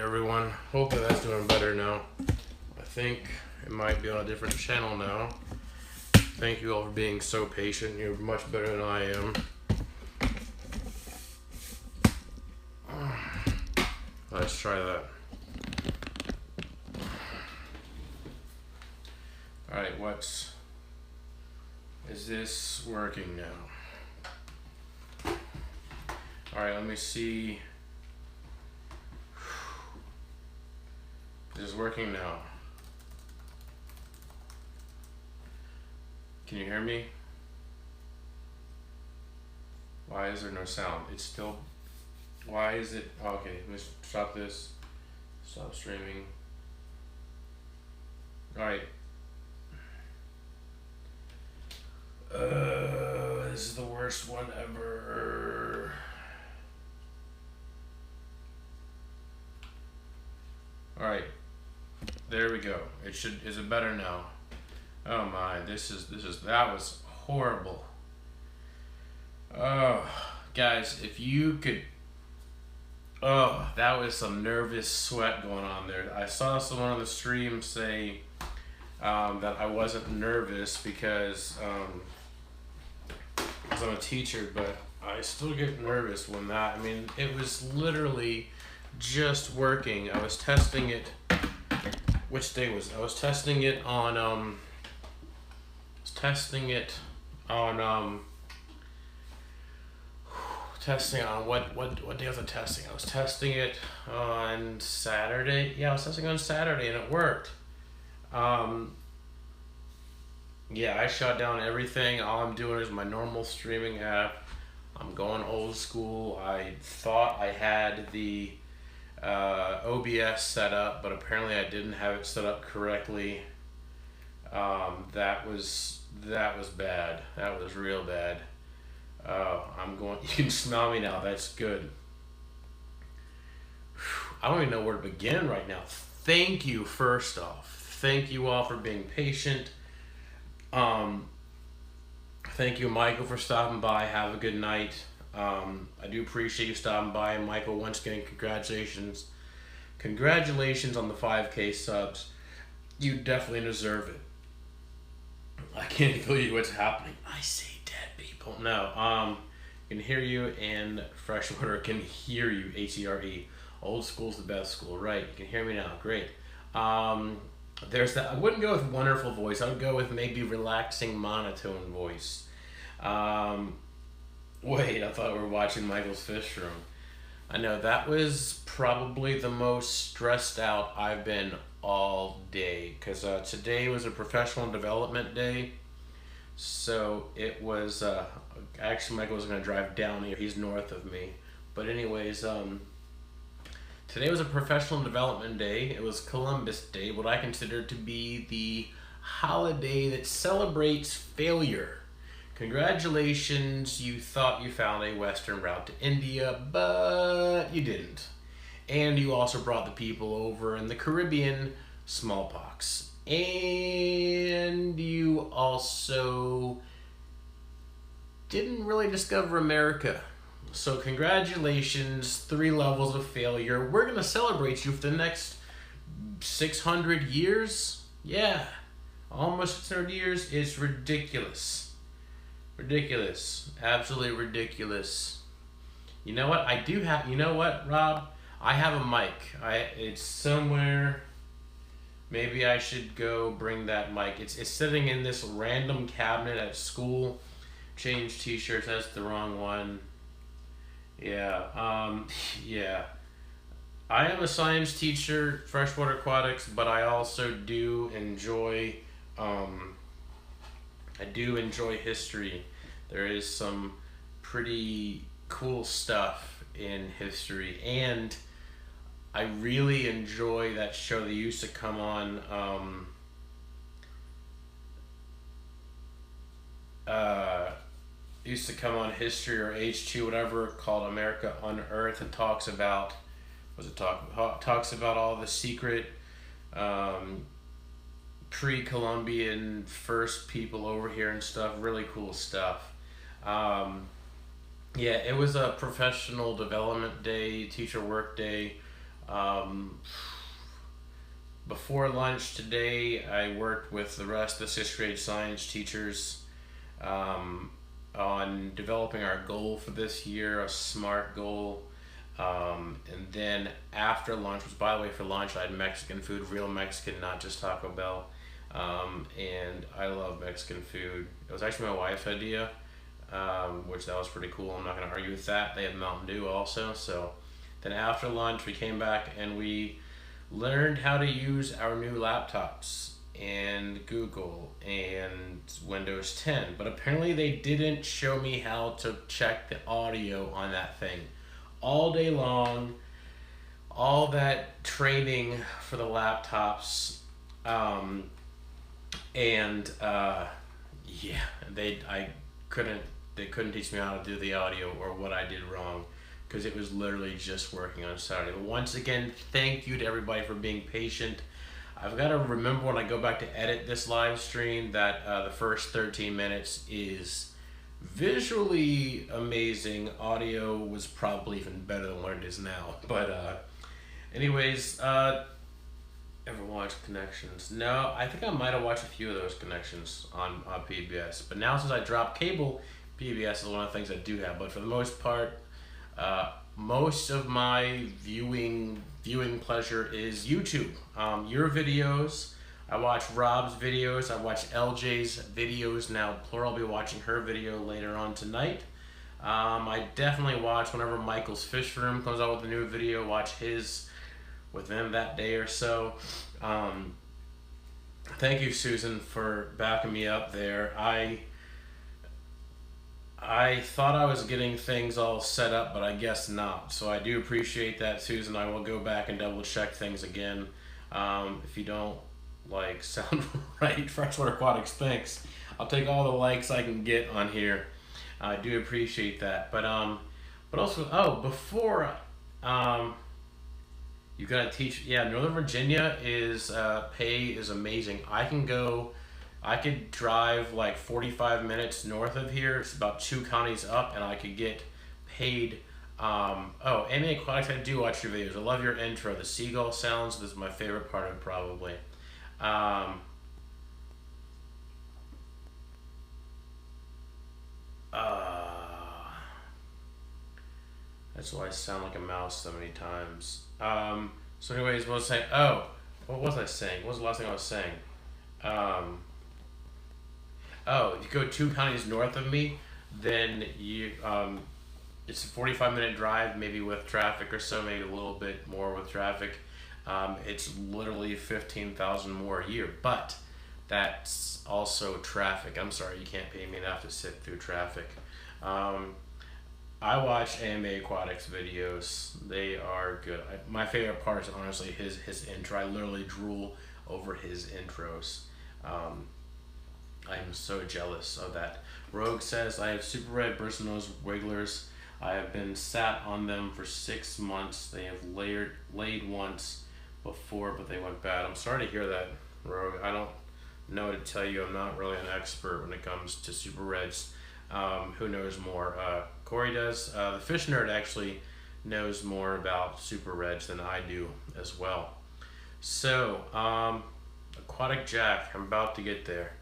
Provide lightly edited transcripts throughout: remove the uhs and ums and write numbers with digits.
everyone. Hopefully that's doing better now. I think it might be on a different channel now. Thank you all for being so patient. You're much better than I am. Let's try that. Alright, is this working now? Alright, let me see. Is this working now? Can you hear me? Why is there no sound? It's still... Why is it... Oh, okay, let me stop this. Stop streaming. Alright. This is the worst one ever. Alright. There we go. Is it better now? Oh my, that was horrible. Oh, guys, if you could, oh, that was some nervous sweat going on there. I saw someone on the stream say that I wasn't nervous because I'm a teacher, but I still get nervous when that, I mean, it was literally just working. I was testing it, which day was it? I was testing it on, testing on what day was I testing? I was testing it on Saturday. Yeah, I was testing on Saturday and it worked. Yeah, I shut down everything. All I'm doing is my normal streaming app. I'm going old school. I thought I had the OBS set up, but apparently I didn't have it set up correctly. That was bad. That was real bad. You can smell me now. That's good. I don't even know where to begin right now. Thank you, first off. Thank you all for being patient. Thank you, Michael, for stopping by. Have a good night. I do appreciate you stopping by. Michael, once again, congratulations. Congratulations on the 5K subs. You definitely deserve it. I can't tell you what's happening. I see dead people. No, can hear you, and Freshwater can hear you, H-E-R-E. Old school's the best school, right? You can hear me now, great. There's that. I wouldn't go with wonderful voice. I would go with maybe relaxing monotone voice. Wait, I thought we were watching Michael's Fish Room. I know, that was probably the most stressed out I've been all day, because today was a professional development day. So it was, actually Michael was going to drive down here. He's north of me. But anyways, today was a professional development day. It was Columbus Day, what I consider to be the holiday that celebrates failure. Congratulations, you thought you found a western route to India, but you didn't. And you also brought the people over in the Caribbean smallpox. And you also didn't really discover America. So congratulations, 3 levels of failure. We're going to celebrate you for the next 600 years. Yeah, almost 600 years. It's ridiculous. Ridiculous. Absolutely ridiculous. You know what? I do have, you know what, Rob? I have a mic. It's somewhere. Maybe I should go bring that mic. It's sitting in this random cabinet at school. Change t-shirts, that's the wrong one. Yeah, yeah. I am a science teacher, Freshwater Aquatics, but I also do enjoy, history. There is some pretty cool stuff in history, and I really enjoy that show that used to come on, History or H2, whatever, called America Unearthed, and talks about, talks about all the secret pre-Columbian first people over here and stuff. Really cool stuff. Yeah, it was a professional development day, teacher work day. Um, Before lunch today, I worked with the rest of the 6th grade science teachers um, on developing our goal for this year, a SMART goal. And then after lunch, which by the way, for lunch, I had Mexican food, real Mexican, not just Taco Bell. And I love Mexican food. It was actually my wife's idea, which that was pretty cool. I'm not going to argue with that. They had Mountain Dew also. So then after lunch, we came back and we learned how to use our new laptops and Google and Windows 10. But apparently they didn't show me how to check the audio on that thing. All day long, all that training for the laptops, and yeah, I couldn't they couldn't teach me how to do the audio or what I did wrong because it was literally just working on Saturday. But once again, thank you to everybody for being patient. I've got to remember when I go back to edit this live stream that the first 13 minutes is visually amazing. Audio was probably even better than what it is now. But anyways, ever watched Connections? No, I think I might have watched a few of those Connections on PBS. But now since I dropped cable, PBS is one of the things I do have. But for the most part, most of my viewing pleasure is YouTube. Your videos. I watch Rob's videos. I watch LJ's videos now. Plural. I'll be watching her video later on tonight. I definitely watch whenever Michael's Fish Room comes out with a new video. Watch his within that day or so. Thank you, Susan, for backing me up there. I thought I was getting things all set up, but I guess not. So I do appreciate that, Susan. I will go back and double check things again. If you don't sound right, Freshwater Aquatics, thanks. I'll take all the likes I can get on here. I do appreciate that. But also, before you gotta teach. Yeah, Northern Virginia is pay is amazing. I could drive 45 minutes north of here. It's about 2 counties up, and I could get paid. MA Aquatics, I do watch your videos. I love your intro. The seagull sounds, this is my favorite part of it probably. That's why I sound like a mouse so many times. So anyways, what was I saying? Oh, what was I saying? What was the last thing I was saying? If you go 2 counties north of me, then it's a 45-minute drive, maybe with traffic or so, maybe a little bit more with traffic. It's literally 15,000 more a year, but that's also traffic. I'm sorry, you can't pay me enough to sit through traffic. I watch AMA Aquatics videos. They are good. My favorite part is honestly his intro. I literally drool over his intros. I am so jealous of that. Rogue says, I have super red bristlenose wigglers. I have been sat on them for 6 months. They have laid once before, but they went bad. I'm sorry to hear that, Rogue. I don't know what to tell you. I'm not really an expert when it comes to super reds. Who knows more? Corey does. The fish nerd actually knows more about super reds than I do as well. So, Aquatic Jack, I'm about to get there.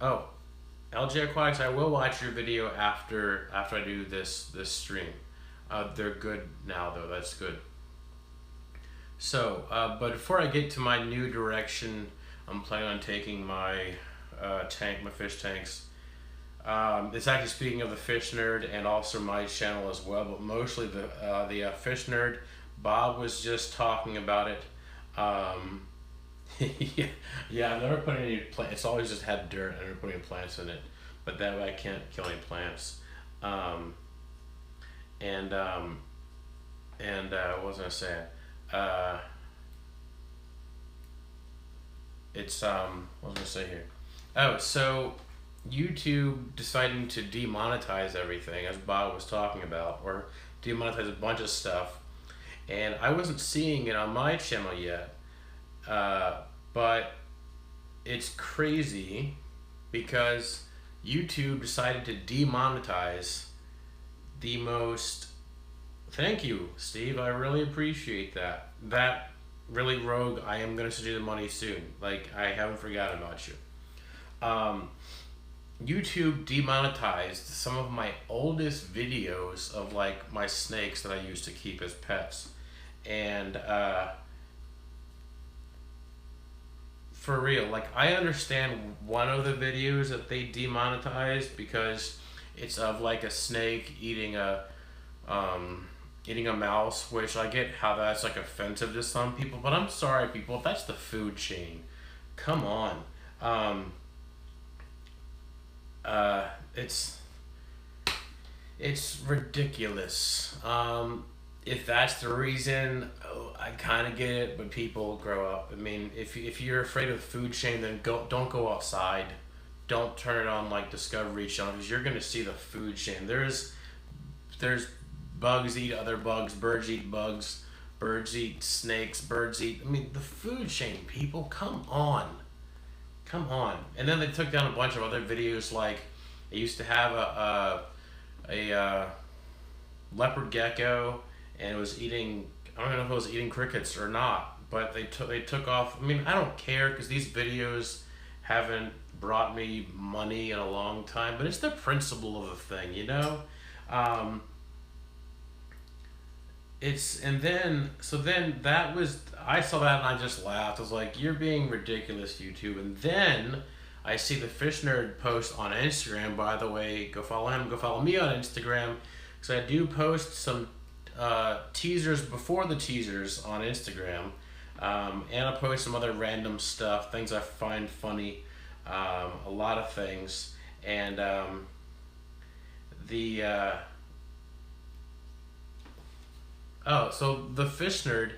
Oh, LJ Aquatics, I will watch your video after I do this stream. They're good now though, that's good. So, but before I get to my new direction, I'm planning on taking my my fish tanks. It's actually speaking of the fish nerd and also my channel as well, but mostly the fish nerd. Bob was just talking about it. Yeah, I've never put any plants. It's always just had dirt. I never put any plants in it, but that way I can't kill any plants. What was I gonna say? What was I gonna say here? Oh, so YouTube deciding to demonetize everything, as Bob was talking about, or demonetize a bunch of stuff, and I wasn't seeing it on my channel yet. But it's crazy because YouTube decided to demonetize the most Thank you, Steve. I really appreciate that. That really rogue. I am gonna send you the money soon. Like I haven't forgotten about you. Um, YouTube demonetized some of my oldest videos of like my snakes that I used to keep as pets, and for real, like I understand one of the videos that they demonetized because it's of like a snake um, eating a mouse, which I get how that's like offensive to some people, but I'm sorry, people, that's the food chain. Come on. Um, uh, it's it's ridiculous. If that's the reason, oh, I kind of get it, but people grow up. I mean, if you're afraid of the food chain, then don't go outside. Don't turn it on like Discovery Channel because you're gonna see the food chain. There's bugs eat other bugs, birds eat snakes, birds eat. I mean, the food chain, people, come on. And then they took down a bunch of other videos like it used to have a leopard gecko and it was eating. I don't know if it was eating crickets or not, but they took off. I mean, I don't care because these videos haven't brought me money in a long time, but it's the principle of the thing, you know. Um, it's and then so then that was I saw that and I just laughed. I was like, "You're being ridiculous, YouTube." And then I see the Fish Nerd post on Instagram. By the way, go follow him. Go follow me on Instagram because I do post some teasers before the teasers on Instagram, and I post some other random stuff, things I find funny, a lot of things, and the oh, so the Fish Nerd,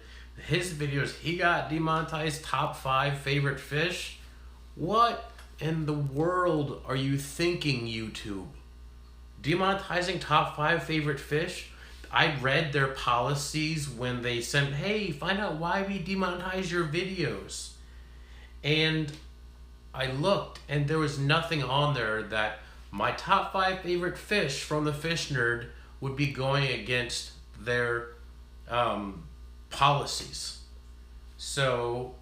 his videos, he got demonetized. Top 5 favorite fish. What in the world are you thinking, YouTube? Demonetizing top 5 favorite fish? I read their policies when they said, hey, find out why we demonetize your videos. And I looked and there was nothing on there that my top 5 favorite fish from the Fish Nerd would be going against their policies. So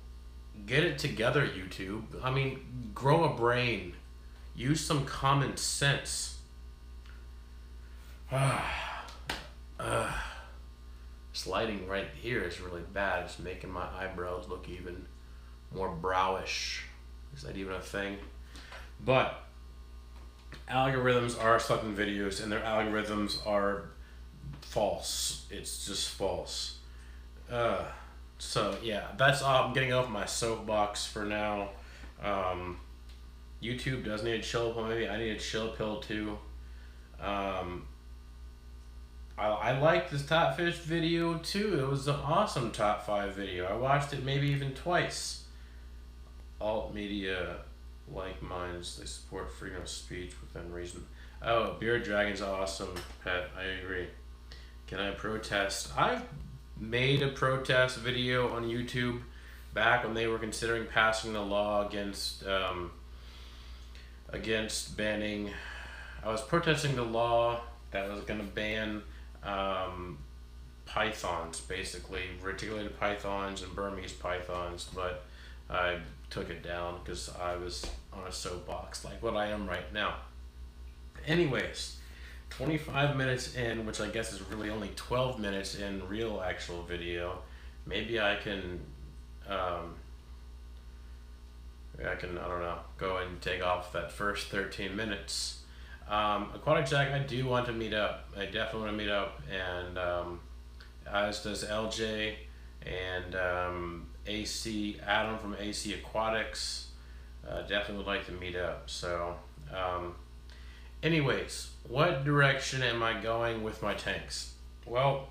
get it together, YouTube. I mean, grow a brain. Use some common sense. This lighting right here is really bad. It's making my eyebrows look even more browish. Is that even a thing? But algorithms are selecting videos and their algorithms are false. It's just false. So yeah, that's all. I'm getting off my soapbox for now. YouTube does need a chill pill. Maybe I need a chill pill too. I liked this top fish video too. It was an awesome top 5 video. I watched it maybe even twice. Alt media like minds, they support freedom of speech within reason. Oh, Beard Dragon's awesome, pet. I agree. Can I protest? I've made a protest video on YouTube back when they were considering passing the law against banning. I was protesting the law that was going to ban pythons, basically reticulated pythons and Burmese pythons, but I took it down because I was on a soapbox like what I am right now. Anyways, 25 minutes in, which I guess is really only 12 minutes in real actual video. Maybe I can I don't know, go and take off that first 13 minutes. Aquatic Jack, I do want to meet up. I definitely want to meet up, and as does LJ and AC Adam from AC Aquatics. Definitely would like to meet up. So, anyways, what direction am I going with my tanks? Well,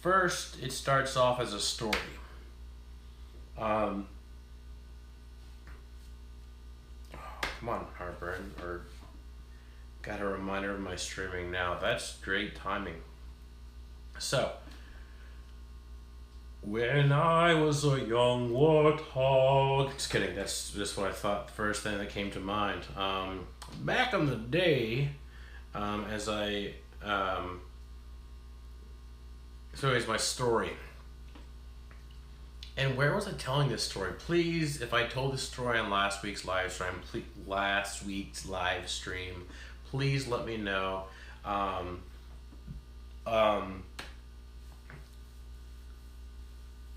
first it starts off as a story. Oh, come on, heartburn, or got a reminder of my streaming now. That's great timing. So, when I was a young warthog. Just kidding, that's just what I thought, the first thing that came to mind. Back in the day, as I So anyways, my story. And where was I telling this story? Please, if I told this story on last week's live stream, please let me know. Um,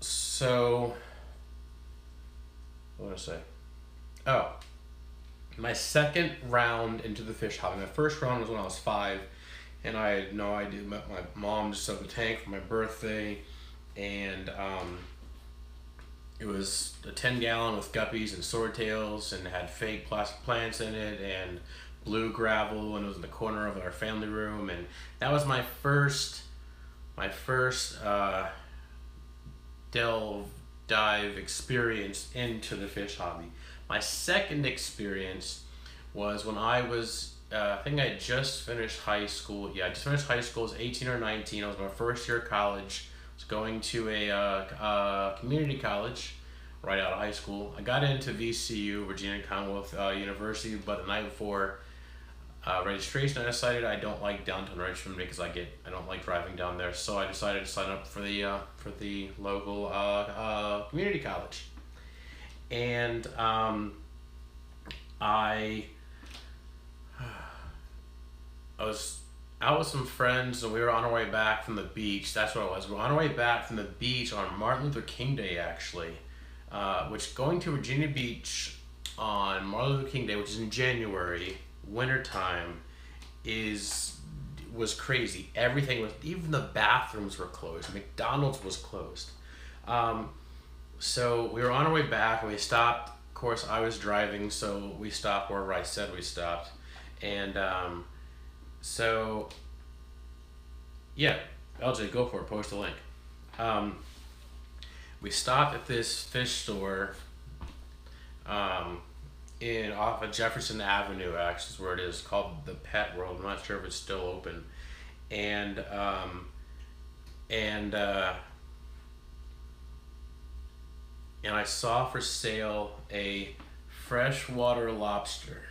so, what was I say? Oh, my second round into the fish hobby. My first round was when I was 5, and I had no idea. My mom just set up a tank for my birthday, and it was a 10-gallon with guppies and swordtails, and it had fake plastic plants in it, and blue gravel, and it was in the corner of our family room, and that was my first dive experience into the fish hobby. My second experience was when I was, I think I had just finished high school. Yeah, I just finished high school. I was 18 or 19. I was my first year of college. I was going to a community college right out of high school. I got into VCU, Virginia Commonwealth University, but the night before registration, I decided I don't like downtown Richmond because I don't like driving down there. So I decided to sign up for the local community college, and I was out with some friends, and we were on our way back from the beach. That's what it was. We were on our way back from the beach on Martin Luther King Day, actually, which going to Virginia Beach on Martin Luther King Day, which is in January, wintertime, was crazy. Everything was, even the bathrooms were closed. McDonald's was closed. So we were on our way back, and we stopped. Of course, I was driving, so we stopped wherever I said we stopped. And so, yeah, LJ, go for it. Post a link. We stopped at this fish store off of Jefferson Avenue, actually, is where it is, called the Pet World. I'm not sure if it's still open. And I saw for sale a freshwater lobster,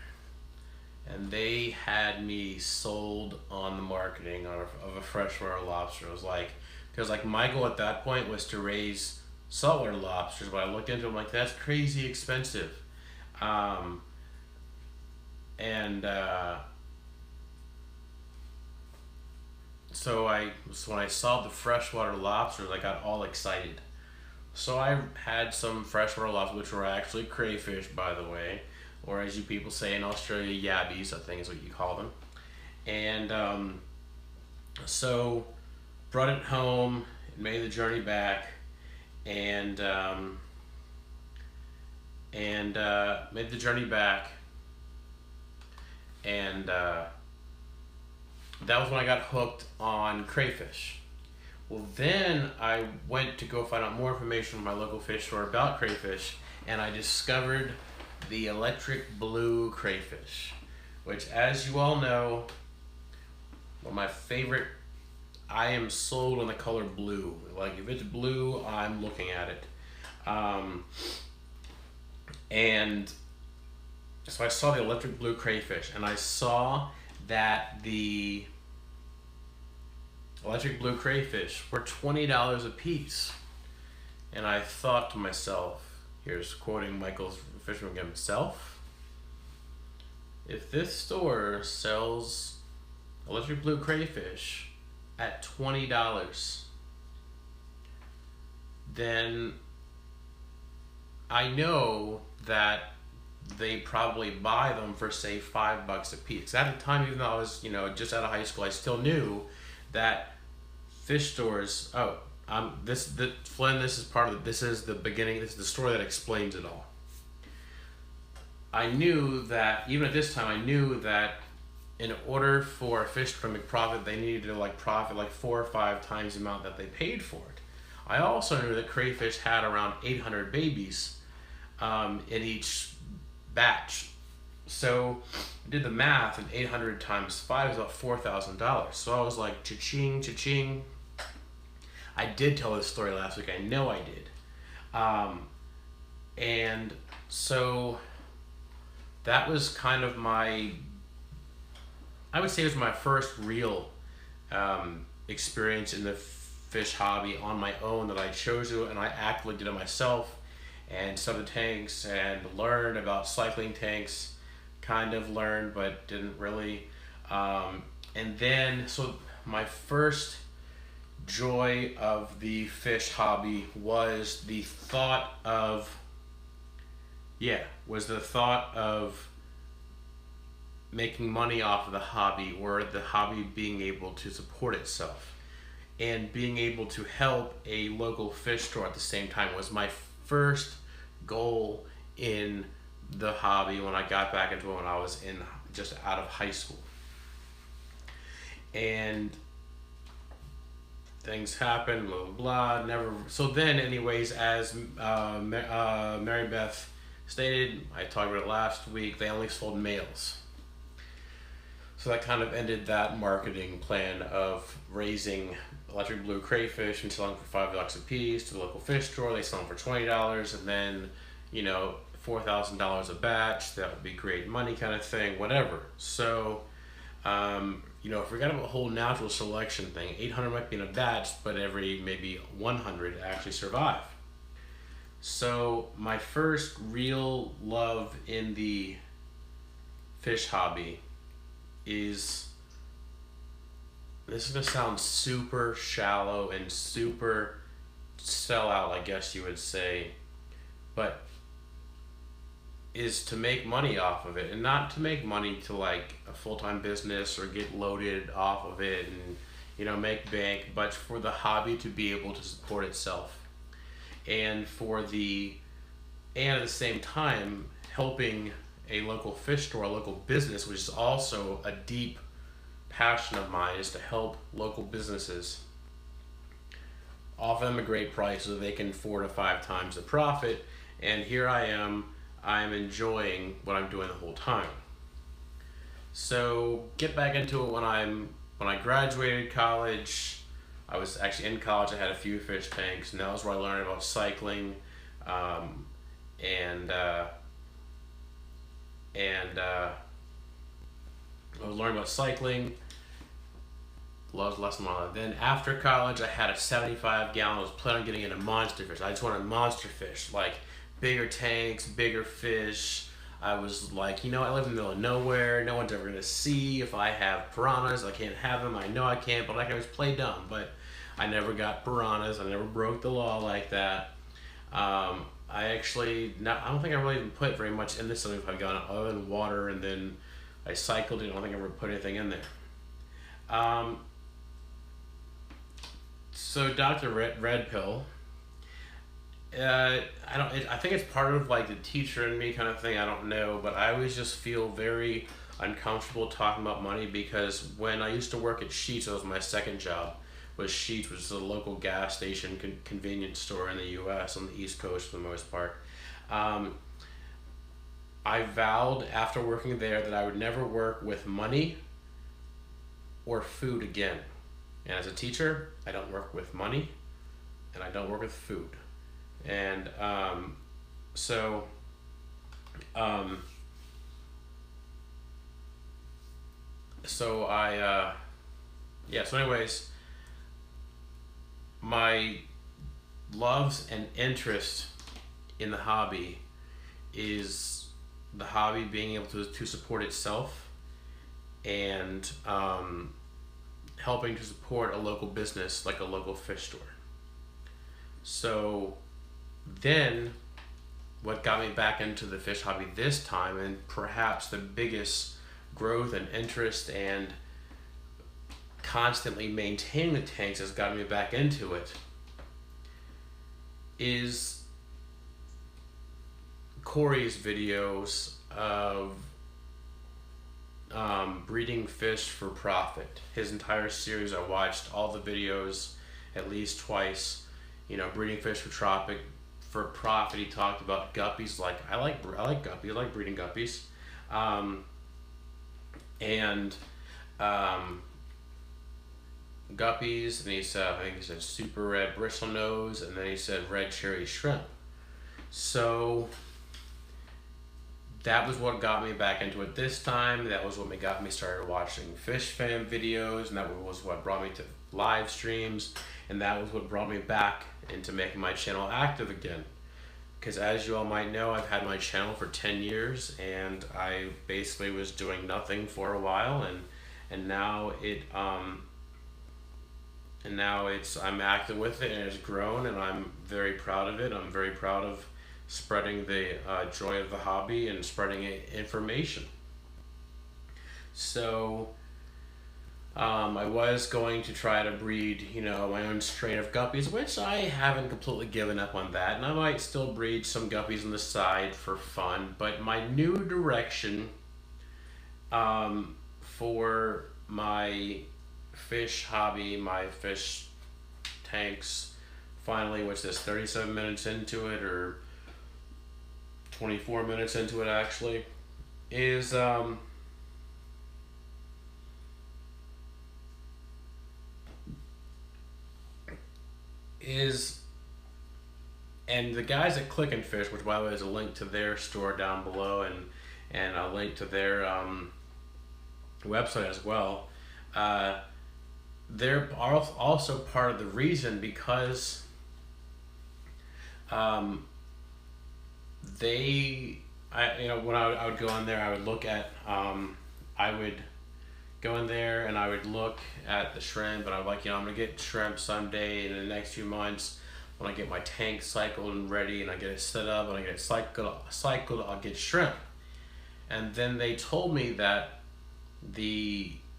and they had me sold on the marketing of a freshwater lobster. It was like, because like my goal at that point was to raise saltwater lobsters, but I looked into it, I'm like, that's crazy expensive. So when I saw the freshwater lobsters, I got all excited. So I had some freshwater lobsters, which were actually crayfish, by the way, or as you people say in Australia, yabbies, I think is what you call them. And so brought it home, made the journey back, and made the journey back, and that was when I got hooked on crayfish. Well, then I went to go find out more information from my local fish store about crayfish, and I discovered the electric blue crayfish, which, as you all know, one of my favorite. I am sold on the color blue. Like, if it's blue, I'm looking at it. And so I saw the electric blue crayfish, and I saw that the electric blue crayfish were $20 a piece. And I thought to myself, here's quoting Michael's fisherman himself, if this store sells electric blue crayfish at $20, then I know that they probably buy them for, say, $5 a piece. At the time, even though I was, just out of high school, I still knew that fish stores. Flynn, this is the beginning. This is the story that explains it all. I knew that even at this time, I knew that in order for a fish to make profit, they needed to profit 4 or 5 times the amount that they paid for it. I also knew that crayfish had around 800 babies in each batch. So I did the math, and 800 times 5 is about $4,000. So I was like, cha-ching, cha-ching. I did tell this story last week. I know I did. And so that was kind of I would say it was my first real experience in the fish hobby on my own, that I chose to, and I actively did it myself and set the tanks and learned about cycling tanks. Kind of learned, but didn't really. And then, so my first joy of the fish hobby was the thought of, making money off of the hobby, or the hobby being able to support itself, and being able to help a local fish store at the same time was my first goal in the hobby when I got back into it when I was just out of high school. And things happen, blah blah blah. Never. So then, anyways, as Mary Beth stated, I talked about it last week, they only sold males. So that kind of ended that marketing plan of raising electric blue crayfish and selling for $5 a piece to the local fish store. They sell them for $20, and then, $4,000 a batch. That would be great money, kind of thing. Whatever. So, forget about the whole natural selection thing. 800 might be in a batch, but every maybe 100 actually survive. So my first real love in the fish hobby is, this is gonna sound super shallow and super sellout, I guess you would say, but is to make money off of it, and not to make money to like a full-time business or get loaded off of it and make bank, but for the hobby to be able to support itself, and at the same time helping a local fish store, a local business, which is also a deep passion of mine, is to help local businesses, offer them a great price so they can 4 to 5 times the profit. And here I'm enjoying what I'm doing the whole time. So get back into it when I graduated college. I was actually in college. I had a few fish tanks, and that was where I learned about cycling, and I was learning about cycling. Loved lesson on that. Then after college, I had a 75-gallon. I was planning on getting into monster fish. I just wanted monster fish, like bigger tanks, bigger fish. I was like, I live in the middle of nowhere. No one's ever gonna see if I have piranhas. I can't have them. I know I can't, but I can always play dumb. But I never got piranhas. I never broke the law like that. I don't think I really even put very much in this 75-gallon other than water, and then I cycled it. I don't think I ever put anything in there. So Dr. Red Pill, I think it's part of like the teacher in me kind of thing, I don't know, but I always just feel very uncomfortable talking about money, because when I used to work at Sheetz, that was my second job, was Sheetz, which is a local gas station convenience store in the US on the East Coast for the most part. I vowed after working there that I would never work with money or food again. And as a teacher, I don't work with money and I don't work with food. And so anyways, my loves and interest in the hobby is the hobby being able to support itself, and helping to support a local business like a local fish store. So then what got me back into the fish hobby this time, and perhaps the biggest growth and interest and constantly maintaining the tanks has gotten me back into it, is Corey's videos of breeding fish for profit. His entire series, I watched all the videos at least twice. Breeding fish for profit. He talked about guppies. Like I like guppies. I like breeding guppies. Guppies, and he said, I think he said super red bristlenose, and then he said red cherry shrimp. So that was what got me back into it this time. That was what got me started watching fishfam videos, and that was what brought me to live streams. and that was what brought me back into making my channel active again. Because as you all might know, I've had my channel for 10 years, and I basically was doing nothing for a while, and now I'm active with it, and it's grown, and I'm very proud of it. I'm very proud of spreading the joy of the hobby and spreading information. So I was going to try to breed, my own strain of guppies, which I haven't completely given up on that, and I might still breed some guppies on the side for fun. But my new direction for my fish hobby, my fish tanks, finally, which is 37 minutes into it, or 24 minutes into it actually, is and the guys at Click and Fish, which by the way is a link to their store down below, and a link to their website as well, they're also part of the reason, because when I would go on there, I would look at I would go in there and I would look at the shrimp, and I was like, I'm gonna get shrimp someday in the next few months. When I get my tank cycled and ready, and I get it set up, and I get it cycled, I'll get shrimp. And then they told me that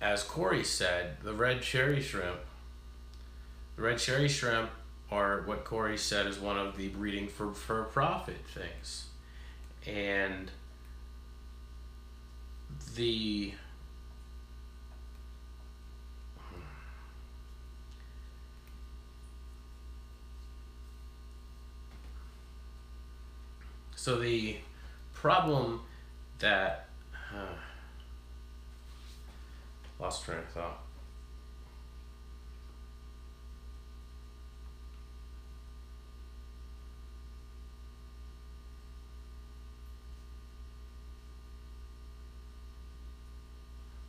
as Corey said, the red cherry shrimp are what Corey said is one of the breeding for profit things. And so the problem that lost train of thought.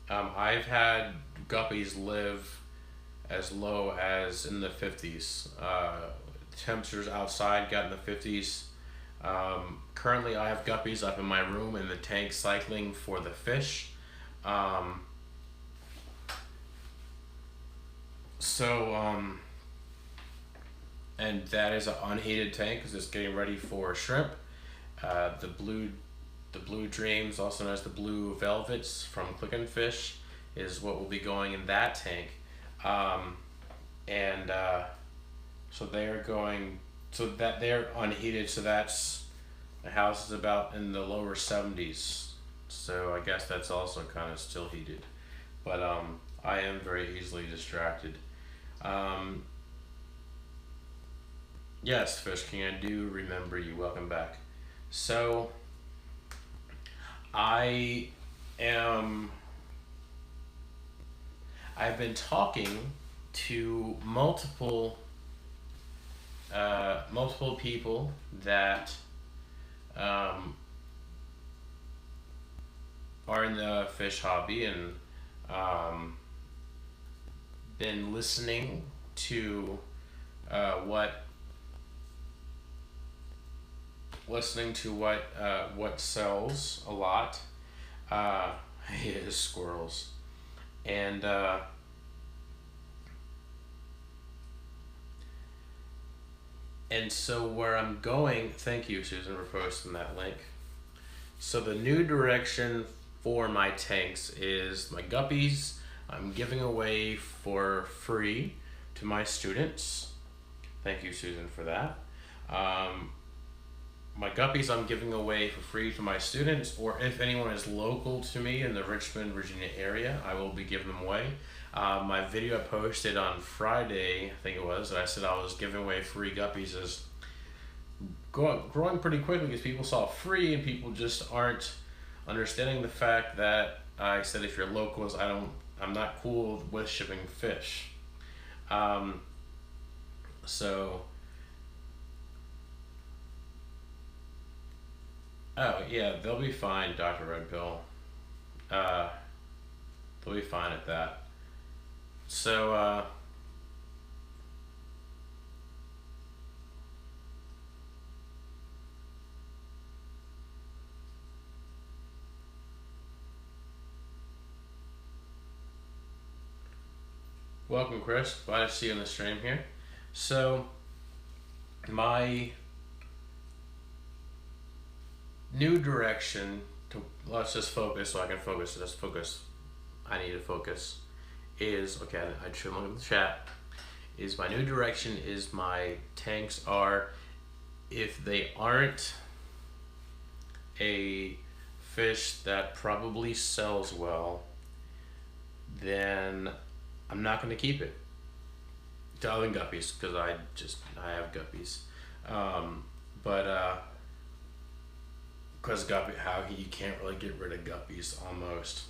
I've had guppies live as low as in the 50s. Temperatures outside got in the 50s. Currently I have guppies up in my room in the tank cycling for the fish. And that is an unheated tank because it's getting ready for shrimp. The blue dreams, also known as the blue velvets from Click and Fish, is what will be going in that tank. So they're unheated, so that's, the house is about in the lower 70s, so I guess that's also kind of still heated. But I am very easily distracted. Yes, Fish King, I do remember you. Welcome back. So I've been talking to multiple people that are in the fish hobby, and been listening to what sells a lot is squirrels. And so where I'm going, thank you, Susan, for posting that link. So the new direction for my tanks is my guppies I'm giving away for free to my students. Thank you, Susan, for that. My guppies I'm giving away for free to my students, or if anyone is local to me in the Richmond, Virginia area, I will be giving them away. My video I posted on Friday, I think it was, and I said I was giving away free guppies, is growing pretty quickly because people saw free and people just aren't understanding the fact that I said if you're locals, I'm not cool with shipping fish. Oh yeah, they'll be fine, Dr. Red Pill. They'll be fine at that. So Welcome, Chris. Glad to see you on the stream here. So, my new direction to, let's just focus so I can focus. Let's focus. I need to focus. Is okay. I should look at the chat. Is my new direction is my tanks are, if they aren't a fish that probably sells well, then I'm not going to keep it. Other than guppies, because I have guppies, but because you can't really get rid of guppies almost.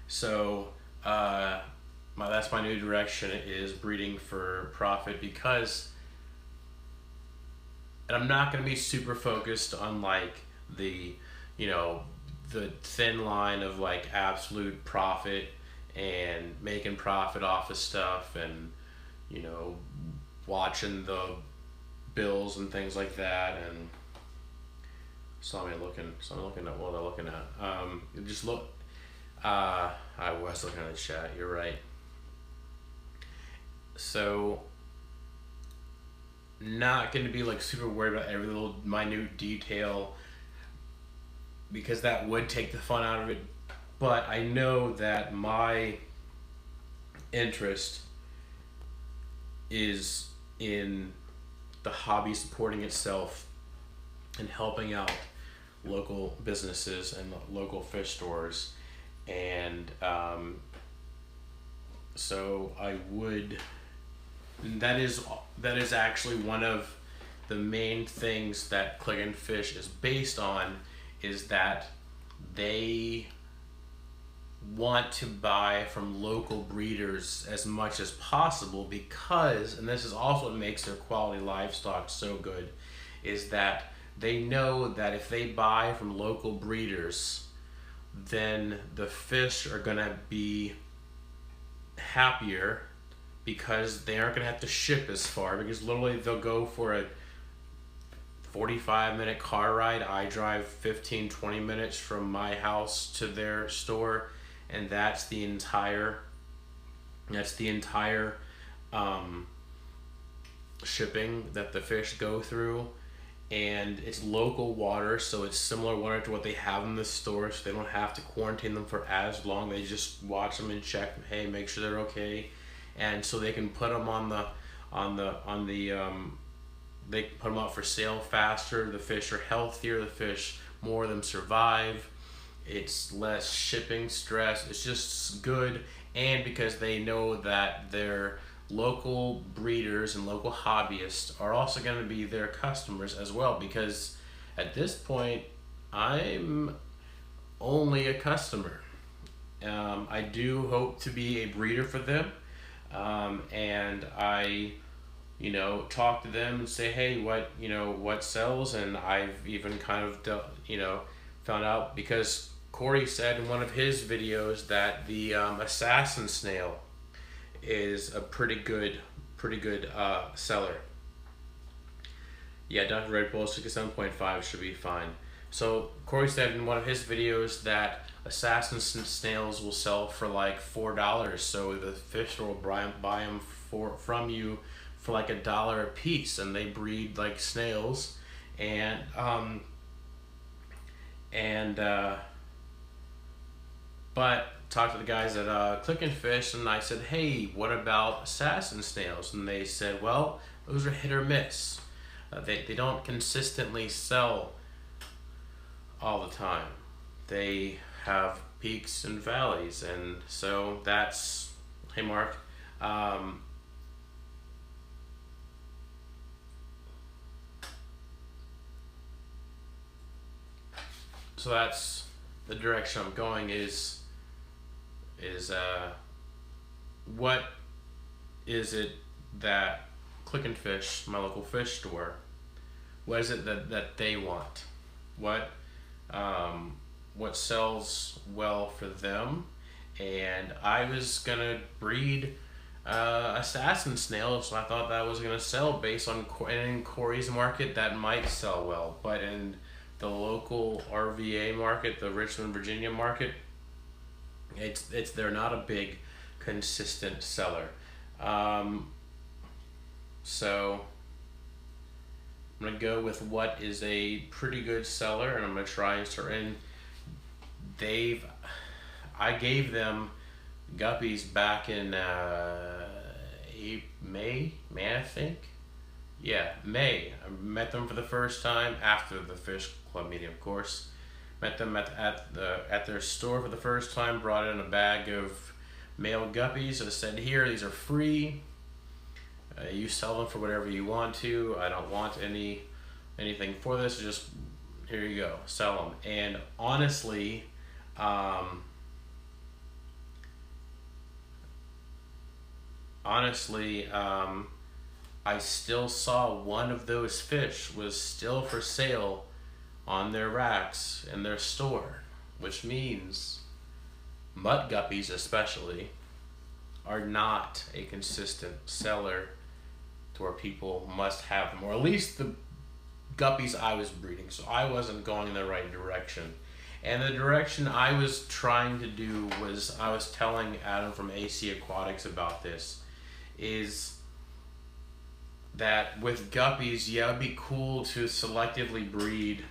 So that's my new direction, is breeding for profit, because, and I'm not going to be super focused on like the the thin line of like absolute profit and making profit off of stuff, and watching the bills and things like that. And somebody looking at what I'm looking at. Just look. I was looking at the chat. You're right. So, not going to be like super worried about every little minute detail, because that would take the fun out of it. But I know that my interest is in the hobby supporting itself and helping out local businesses and local fish stores. And so I would, that is actually one of the main things that Click and Fish is based on, is that they want to buy from local breeders as much as possible, because, and this is also what makes their quality livestock so good, is that they know that if they buy from local breeders, then the fish are going to be happier, because they aren't going to have to ship as far, because literally they'll go for a 45-minute car ride. I drive 15-20 minutes from my house to their store, and that's the entire shipping that the fish go through. And it's local water, so it's similar water to what they have in the store, so they don't have to quarantine them for as long. They just watch them and check, hey, make sure they're okay, and so they can put them they put them out for sale faster. The fish are healthier. The fish, more of them survive. It's less shipping stress. It's just good, and because they know that their local breeders and local hobbyists are also going to be their customers as well, because at this point I'm only a customer. I do hope to be a breeder for them, and I talk to them and say, hey, what sells. And I've even kind of found out, because Corey said in one of his videos that the assassin snail is a pretty good seller. Yeah, Dr. Red Bull 67.5 should be fine. So Corey said in one of his videos that assassin snails will sell for like $4. So the fish store will buy them from you for like $1 a piece, and they breed like snails. And but talked to the guys at Click and Fish, and I said, hey, what about assassin snails? And they said, well, those are hit or miss. They don't consistently sell all the time. They have peaks and valleys, and so that's, hey Mark, so that's the direction I'm going, is what is it that Click and Fish, my local fish store, what is it that they want? What sells well for them? And I was gonna breed assassin snails, so I thought that was gonna sell based on, and in Corey's market that might sell well, but in the local RVA market, the Richmond, Virginia market, they're not a big consistent seller. So I'm gonna go with what is a pretty good seller, and I'm gonna try and start in. I gave them guppies back in May, I think. Yeah, May. I met them for the first time after the fish club meeting, of course. Met them at their store for the first time. Brought in a bag of male guppies. I said, "Here, these are free. You sell them for whatever you want to. I don't want anything for this. Just here you go, sell them." And honestly, I still saw one of those fish was still for sale on their racks in their store, which means mud guppies especially are not a consistent seller to where people must have them, or at least the guppies I was breeding. So I wasn't going in the right direction. And the direction I was trying to do was, I was telling Adam from AC Aquatics about this, is that with guppies, yeah, it'd be cool to selectively breed,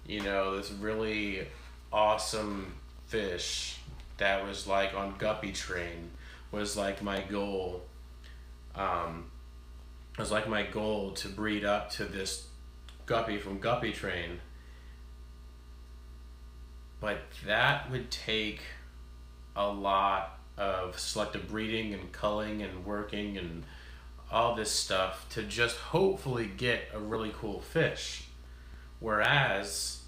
this really awesome fish that was like on Guppy Train, was like my goal. It was like my goal to breed up to this guppy from Guppy Train. But that would take a lot of selective breeding and culling and working and all this stuff to just hopefully get a really cool fish. Whereas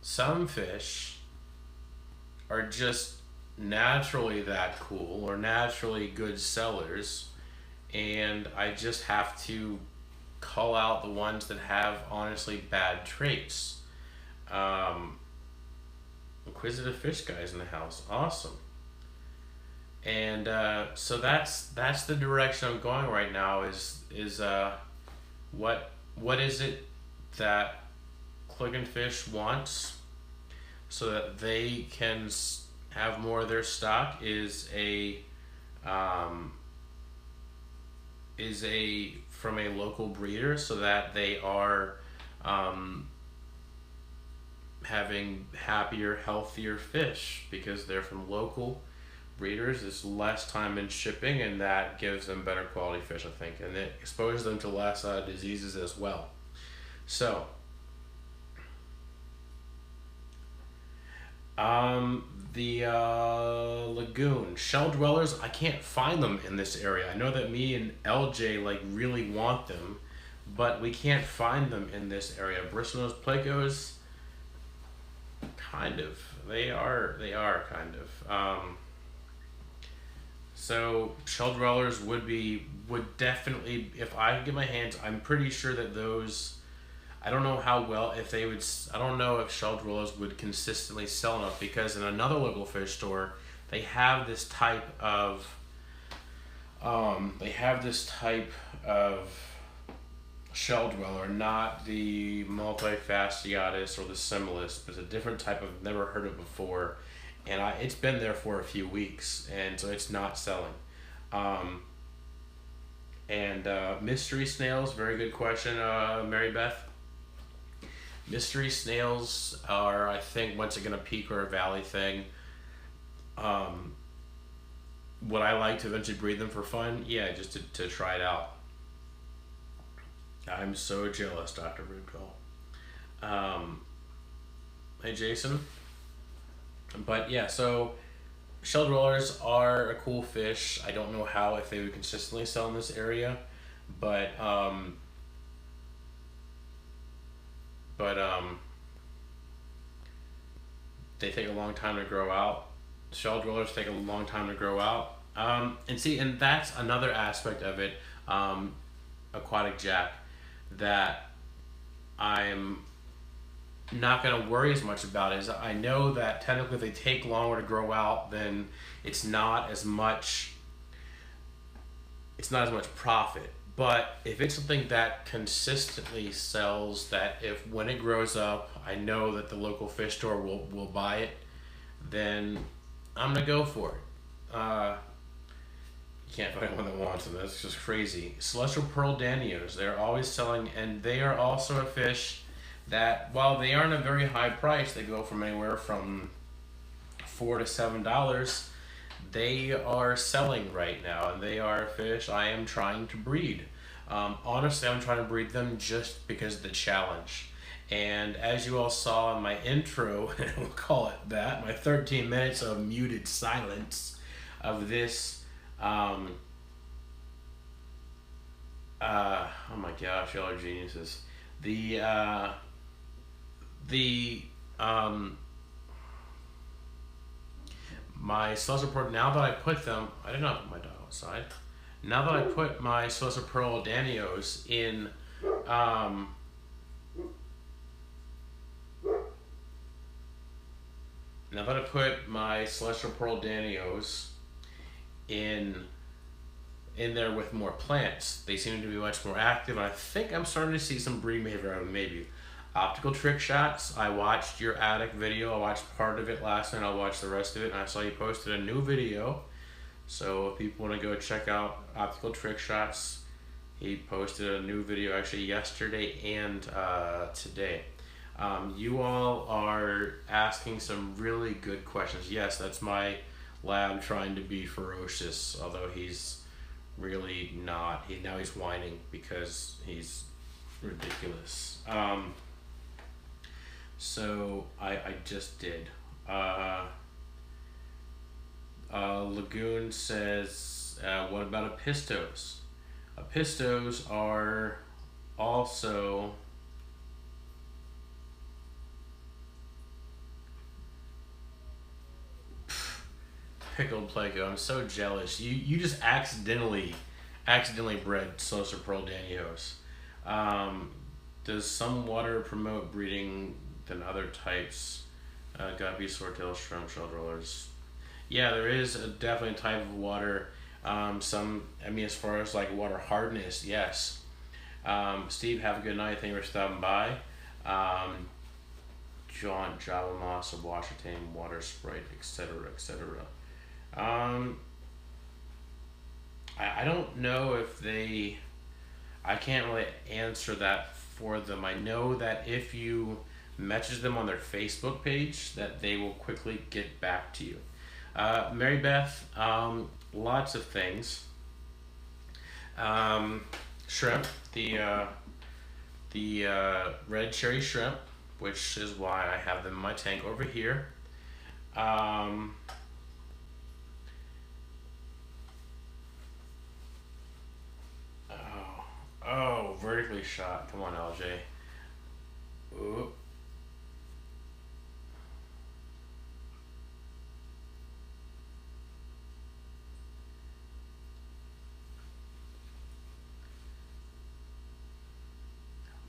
some fish are just naturally that cool or naturally good sellers, and I just have to call out the ones that have honestly bad traits. Inquisitive fish guys in the house, awesome. And so that's the direction I'm going right now. Is what is it that Clickenfish wants so that they can have more of their stock is a from a local breeder, so that they are having happier, healthier fish because they're from local breeders. It's less time in shipping, and that gives them better quality fish, I think, and it exposes them to less diseases as well. So the lagoon shell dwellers, I can't find them in this area. I know that me and LJ really want them, but we can't find them in this area. Bristlenose plecos, kind of. They are kind of. So shell dwellers would definitely, if I could get my hands, I'm pretty sure that those, I don't know how well, I don't know if shell dwellers would consistently sell enough, because in another local fish store, they have this type of shell dweller, not the multifasciatus or the similis, but it's a different type of, never heard of before, and it's been there for a few weeks, and so it's not selling. Mystery snails, very good question, Mary Beth. Mystery snails are, I think, once again, a peak or a valley thing. Would I like to eventually breed them for fun? Yeah, just to try it out. I'm so jealous, Dr. Rudcall. Hey, Jason. But yeah, so shell dwellers are a cool fish. I don't know if they would consistently sell in this area, but they take a long time to grow out. Shell dwellers take a long time to grow out. And that's another aspect of it, Aquatic Jack, that I'm not going to worry as much about, is I know that technically if they take longer to grow out, then it's not as much profit. But if it's something that consistently sells, that when it grows up, I know that the local fish store will buy it, then I'm gonna go for it. can't find one that wants them. That's just crazy. Celestial pearl danios. They're always selling, and they are also a fish that, while they aren't a very high price, they go from anywhere from $4 to $7. They are selling right now, and they are a fish I am trying to breed. Honestly, I'm trying to breed them just because of the challenge. And as you all saw in my intro, we'll call it that, my 13 minutes of muted silence of this, oh my gosh, y'all are geniuses. My celestial pearl, now that I put them, I did not put my dog outside. Now that I put my celestial pearl danios in, now that I put my celestial pearl danios in there with more plants, they seem to be much more active, and I think I'm starting to see some breeding behavior out of maybe optical trick shots. I watched your attic video. I watched part of it last night. I'll watch the rest of it, and I saw you posted a new video. So if people want to go check out optical trick shots, he posted a new video actually yesterday and today. You all are asking some really good questions. Yes, that's my lab trying to be ferocious, although he's really not. Now he's whining because he's ridiculous. So I just did. Lagoon says, what about apistos? Apistos are also pickled Pleco. I'm so jealous. You just accidentally bred celestial pearl danios. Does some water promote breeding than other types? Guppies, swordtail, shrimp, shell rollers. Yeah, there is definitely a type of water. As far as like water hardness, yes. Steve, have a good night. Thank you for stopping by. John, Java Moss, of Washington, Water Sprite, etc., etc. I don't know if they... I can't really answer that for them. I know that if you message them on their Facebook page, that they will quickly get back to you. Mary Beth, lots of things. Shrimp, the red cherry shrimp, which is why I have them in my tank over here. Oh, vertically shot. Come on, LJ. Ooh.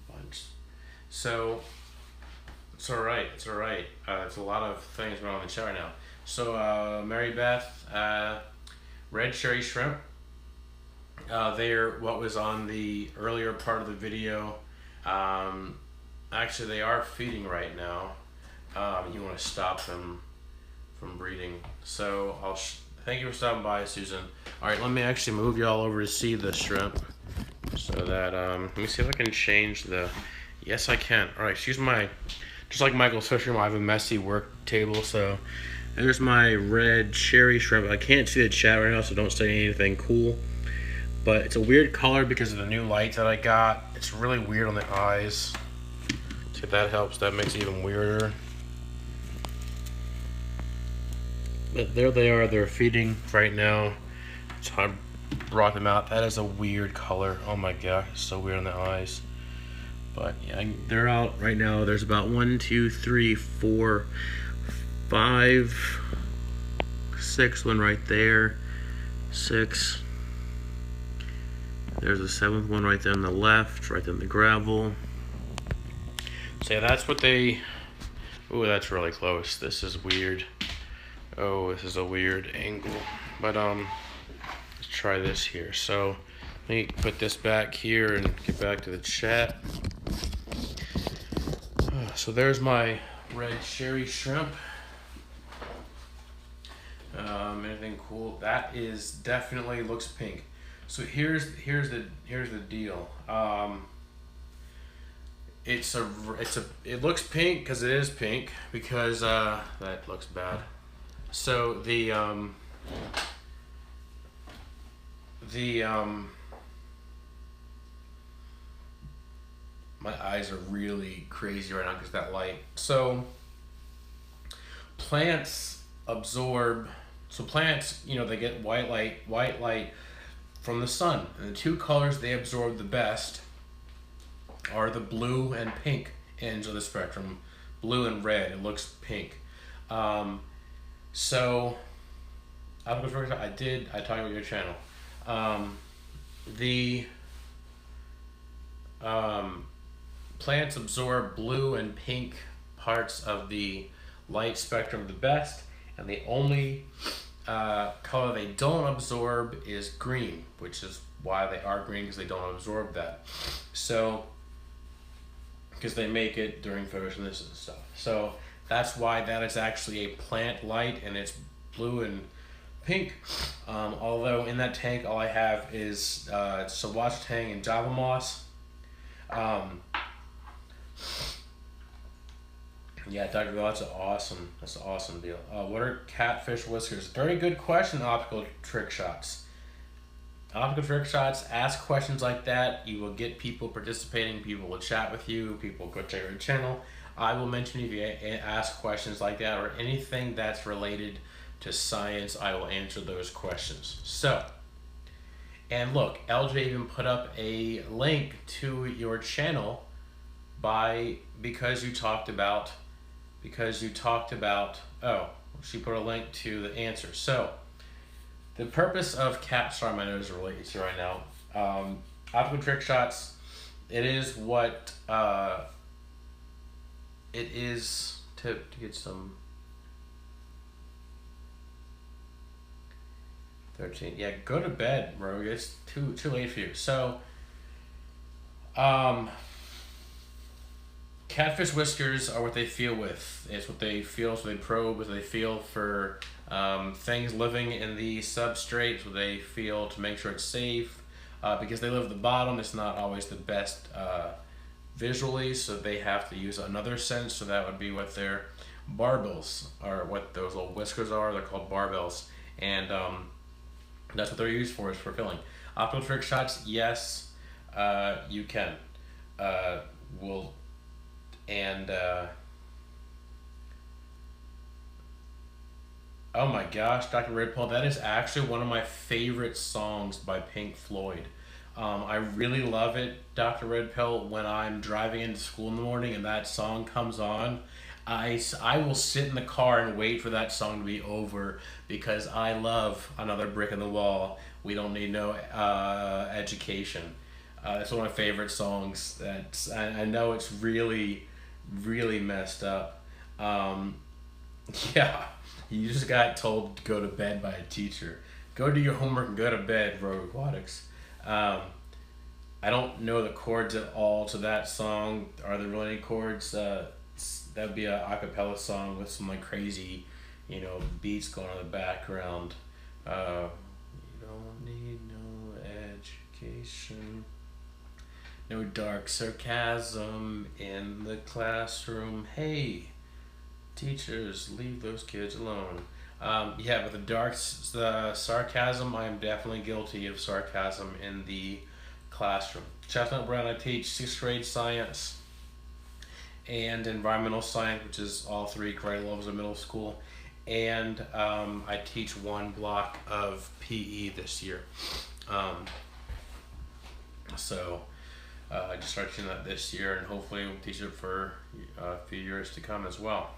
Bunch. So, it's all right. It's all right. It's a lot of things going on in the chat right now. So, Mary Beth, red cherry shrimp. They're what was on the earlier part of the video. Actually, they are feeding right now. You want to stop them from breeding. So thank you for stopping by, Susan. All right, let me actually move y'all over to see the shrimp, so that let me see if I can change the. Yes, I can. All right, excuse my. Just like Michael's fish room, I have a messy work table. So there's my red cherry shrimp. I can't see the chat right now, so don't say anything cool. But it's a weird color because of the new light that I got. It's really weird on the eyes. See if that helps. That makes it even weirder. But there they are. They're feeding right now. So I brought them out. That is a weird color. Oh my gosh, it's so weird on the eyes. But yeah, they're out right now. There's about 1, 2, 3, 4, 5, 6. One right there. 6. There's the 7th one right there on the left, right there in the gravel. So yeah, that's what they... Ooh, that's really close. This is weird. Oh, this is a weird angle. But let's try this here. So let me put this back here and get back to the chat. So there's my red cherry shrimp. Anything cool? That is definitely looks pink. So here's the deal. It looks pink because it is pink because that looks bad. So the my eyes are really crazy right now because that light. So plants absorb. So plants, they get white light from the sun, and the two colors they absorb the best are the blue and pink ends of the spectrum. Blue and red, it looks pink. So I talked about your channel. The plants absorb blue and pink parts of the light spectrum the best, and the only color they don't absorb is green, which is why they are green, because they don't absorb that. So because they make it during photosynthesis and stuff. So that's why that is actually a plant light, and it's blue and pink. Although in that tank all I have is Saguache Tang and Java Moss. Yeah, Dr. Bill, that's an awesome deal. What are catfish whiskers? Very good question, Optical Trick Shots. Optical Trick Shots, ask questions like that. You will get people participating, people will chat with you, people go check your channel. I will mention if you ask questions like that or anything that's related to science, I will answer those questions. So, and look, LJ even put up a link to your channel because you talked about, oh, she put a link to the answer. So, the purpose of sorry, my nose is really itchy right now. Optical Trick Shots, it is what, it is to get some 13. Yeah, go to bed, Rogue. It's too late for you. So, catfish whiskers are what they feel with. It's what they feel, so they probe, what they feel for things living in the substrate, so they feel to make sure it's safe. Because they live at the bottom, it's not always the best visually, so they have to use another sense, so that would be what their barbels are, what those little whiskers are. They're called barbels, and that's what they're used for, is for filling. Optical Trick Shots, yes, you can. Oh my gosh, Dr. Red Pill, that is actually one of my favorite songs by Pink Floyd. I really love it, Dr. Red Pill, when I'm driving into school in the morning and that song comes on. I will sit in the car and wait for that song to be over because I love Another Brick in the Wall. We don't need no education. It's one of my favorite songs. I know it's really, really messed up. Yeah, you just got told to go to bed by a teacher. Go do your homework and go to bed, Rogue Aquatics. I don't know the chords at all to that song. Are there really any chords? That would be a acapella song with some like crazy, beats going on in the background. You don't need no education. No dark sarcasm in the classroom. Hey, teachers, leave those kids alone. Yeah, but the sarcasm, I am definitely guilty of sarcasm in the classroom. Chestnut Brown, I teach 6th grade science and environmental science, which is all 3 grade levels of middle school. And I teach 1 block of PE this year. So I just started teaching that this year, and hopefully we'll teach it for a few years to come as well.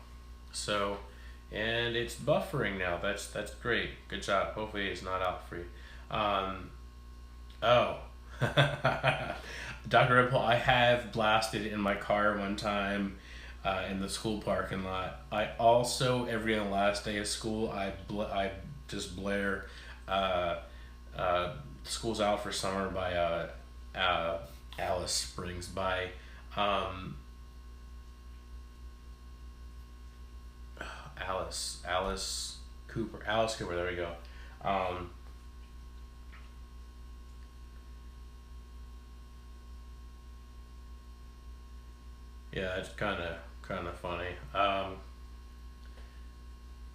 So, and it's buffering now. That's great. Good job. Hopefully it's not out for you. Oh, Dr. Ripple, I have blasted in my car one time in the school parking lot. I also, every last day of school, I just blare School's Out for Summer by Alice Springs by Alice Cooper, Alice Cooper. There we go. Um, yeah, it's kind of funny. Have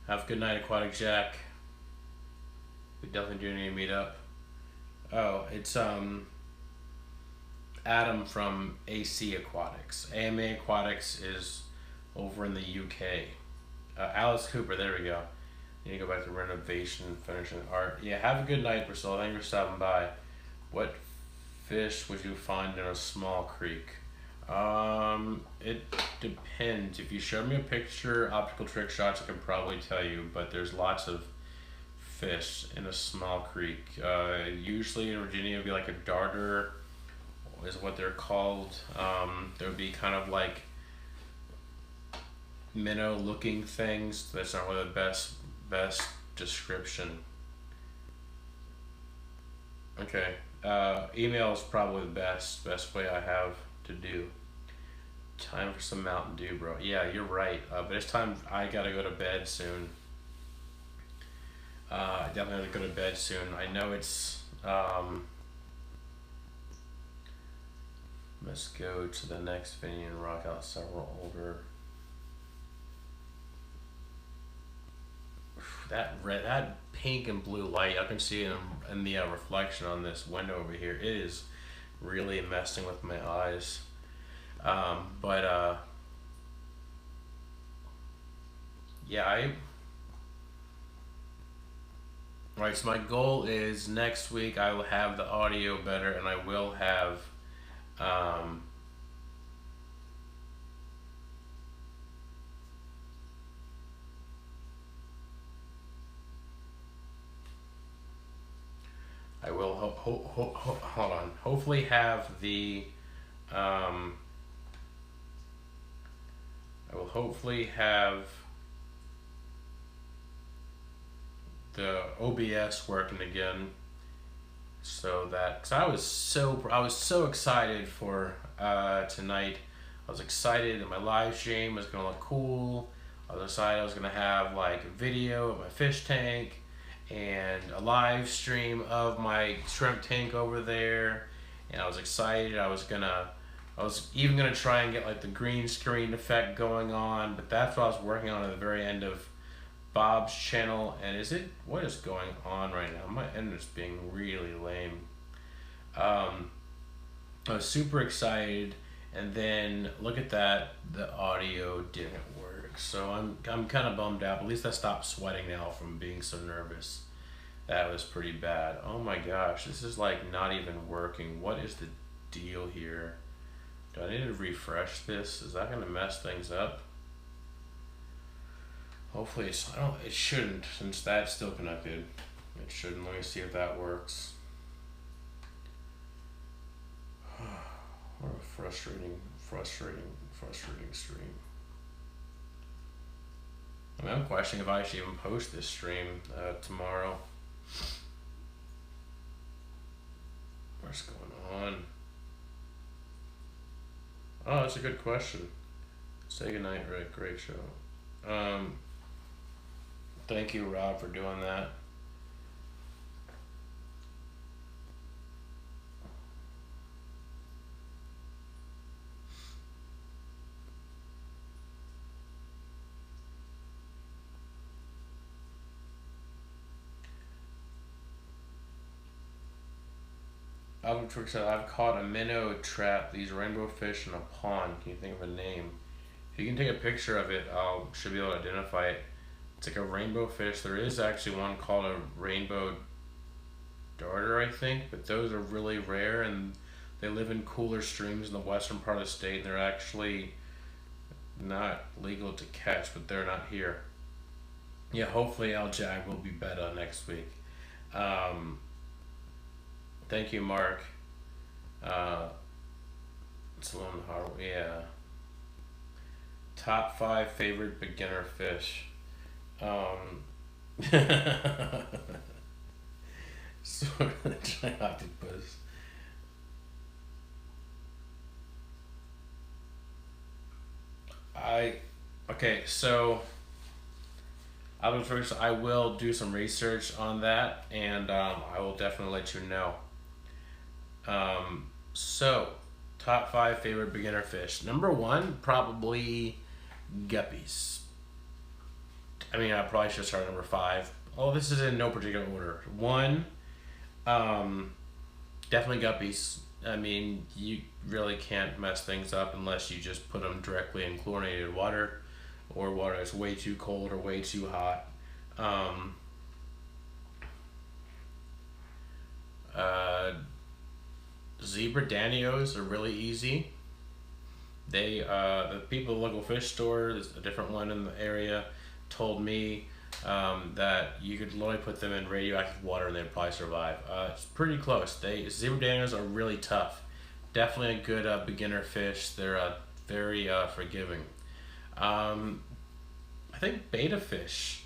a good night, Aquatic Jack. We definitely do need to meet up. Oh, it's Adam from AC Aquatics. AMA Aquatics is over in the UK. Alice Cooper, there we go. You need to go back to renovation, finishing art. Yeah, have a good night, Priscilla. Thank you for stopping by. What fish would you find in a small creek? It depends. If you showed me a picture, optical trick shots, I could probably tell you, but there's lots of fish in a small creek. Usually in Virginia, it would be like a darter, is what they're called. There would be kind of like minnow looking things. That's not really the best description. Okay. Email is probably the best way I have to do. Time for some Mountain Dew, bro. Yeah, you're right. But it's time. I gotta go to bed soon. I definitely have to go to bed soon. I know it's. Let's go to the next venue and rock out several older. That pink and blue light, I can see it in the reflection on this window over here. It is really messing with my eyes. But yeah, right. So my goal is next week I will have the audio better, and I will have um, I will hold on. Hopefully have the um, I will hopefully have the OBS working again, so that because I was so excited for tonight. I was excited that my live stream was gonna look cool. I was excited I was gonna have like a video of my fish tank and a live stream of my shrimp tank over there, and I was excited. I was even gonna try and get like the green screen effect going on, but that's what I was working on at the very end of Bob's channel. And what is going on right now? My internet's being really lame. I was super excited, and then look at that, the audio didn't work. So I'm kind of bummed out. At least I stopped sweating now from being so nervous. That was pretty bad. Oh my gosh, this is like not even working. What is the deal here? Do I need to refresh this? Is that gonna mess things up? Hopefully it shouldn't, since that's still connected. It shouldn't. Let me see if that works. What a frustrating stream. I mean, I'm questioning if I should even post this stream tomorrow. What's going on? Oh, that's a good question. Say goodnight, Rick. Great show. Thank you, Rob, for doing that. Albert Trick said, I've caught a minnow trap, these rainbow fish in a pond. Can you think of a name? If you can take a picture of it, I should be able to identify it. It's like a rainbow fish. There is actually one called a rainbow darter, I think, but those are really rare, and they live in cooler streams in the western part of the state, and they're actually not legal to catch, but they're not here. Yeah, hopefully Al-Jag will be better next week. Thank you, Mark. Sloan Harwood, yeah. Top 5 favorite beginner fish. Sort of giant octopus. Okay, so I will do some research on that, and I will definitely let you know. So, top 5 favorite beginner fish. Number 1, probably guppies. I mean, I probably should start at number 5. Oh, this is in no particular order. 1, definitely guppies. I mean, you really can't mess things up unless you just put them directly in chlorinated water, or water that's way too cold or way too hot. Zebra Danios are really easy. They the people at the local fish store, there's a different one in the area, told me that you could literally put them in radioactive water and they'd probably survive. It's pretty close. Zebra Danios are really tough. Definitely a good beginner fish. They're very forgiving. I think betta fish.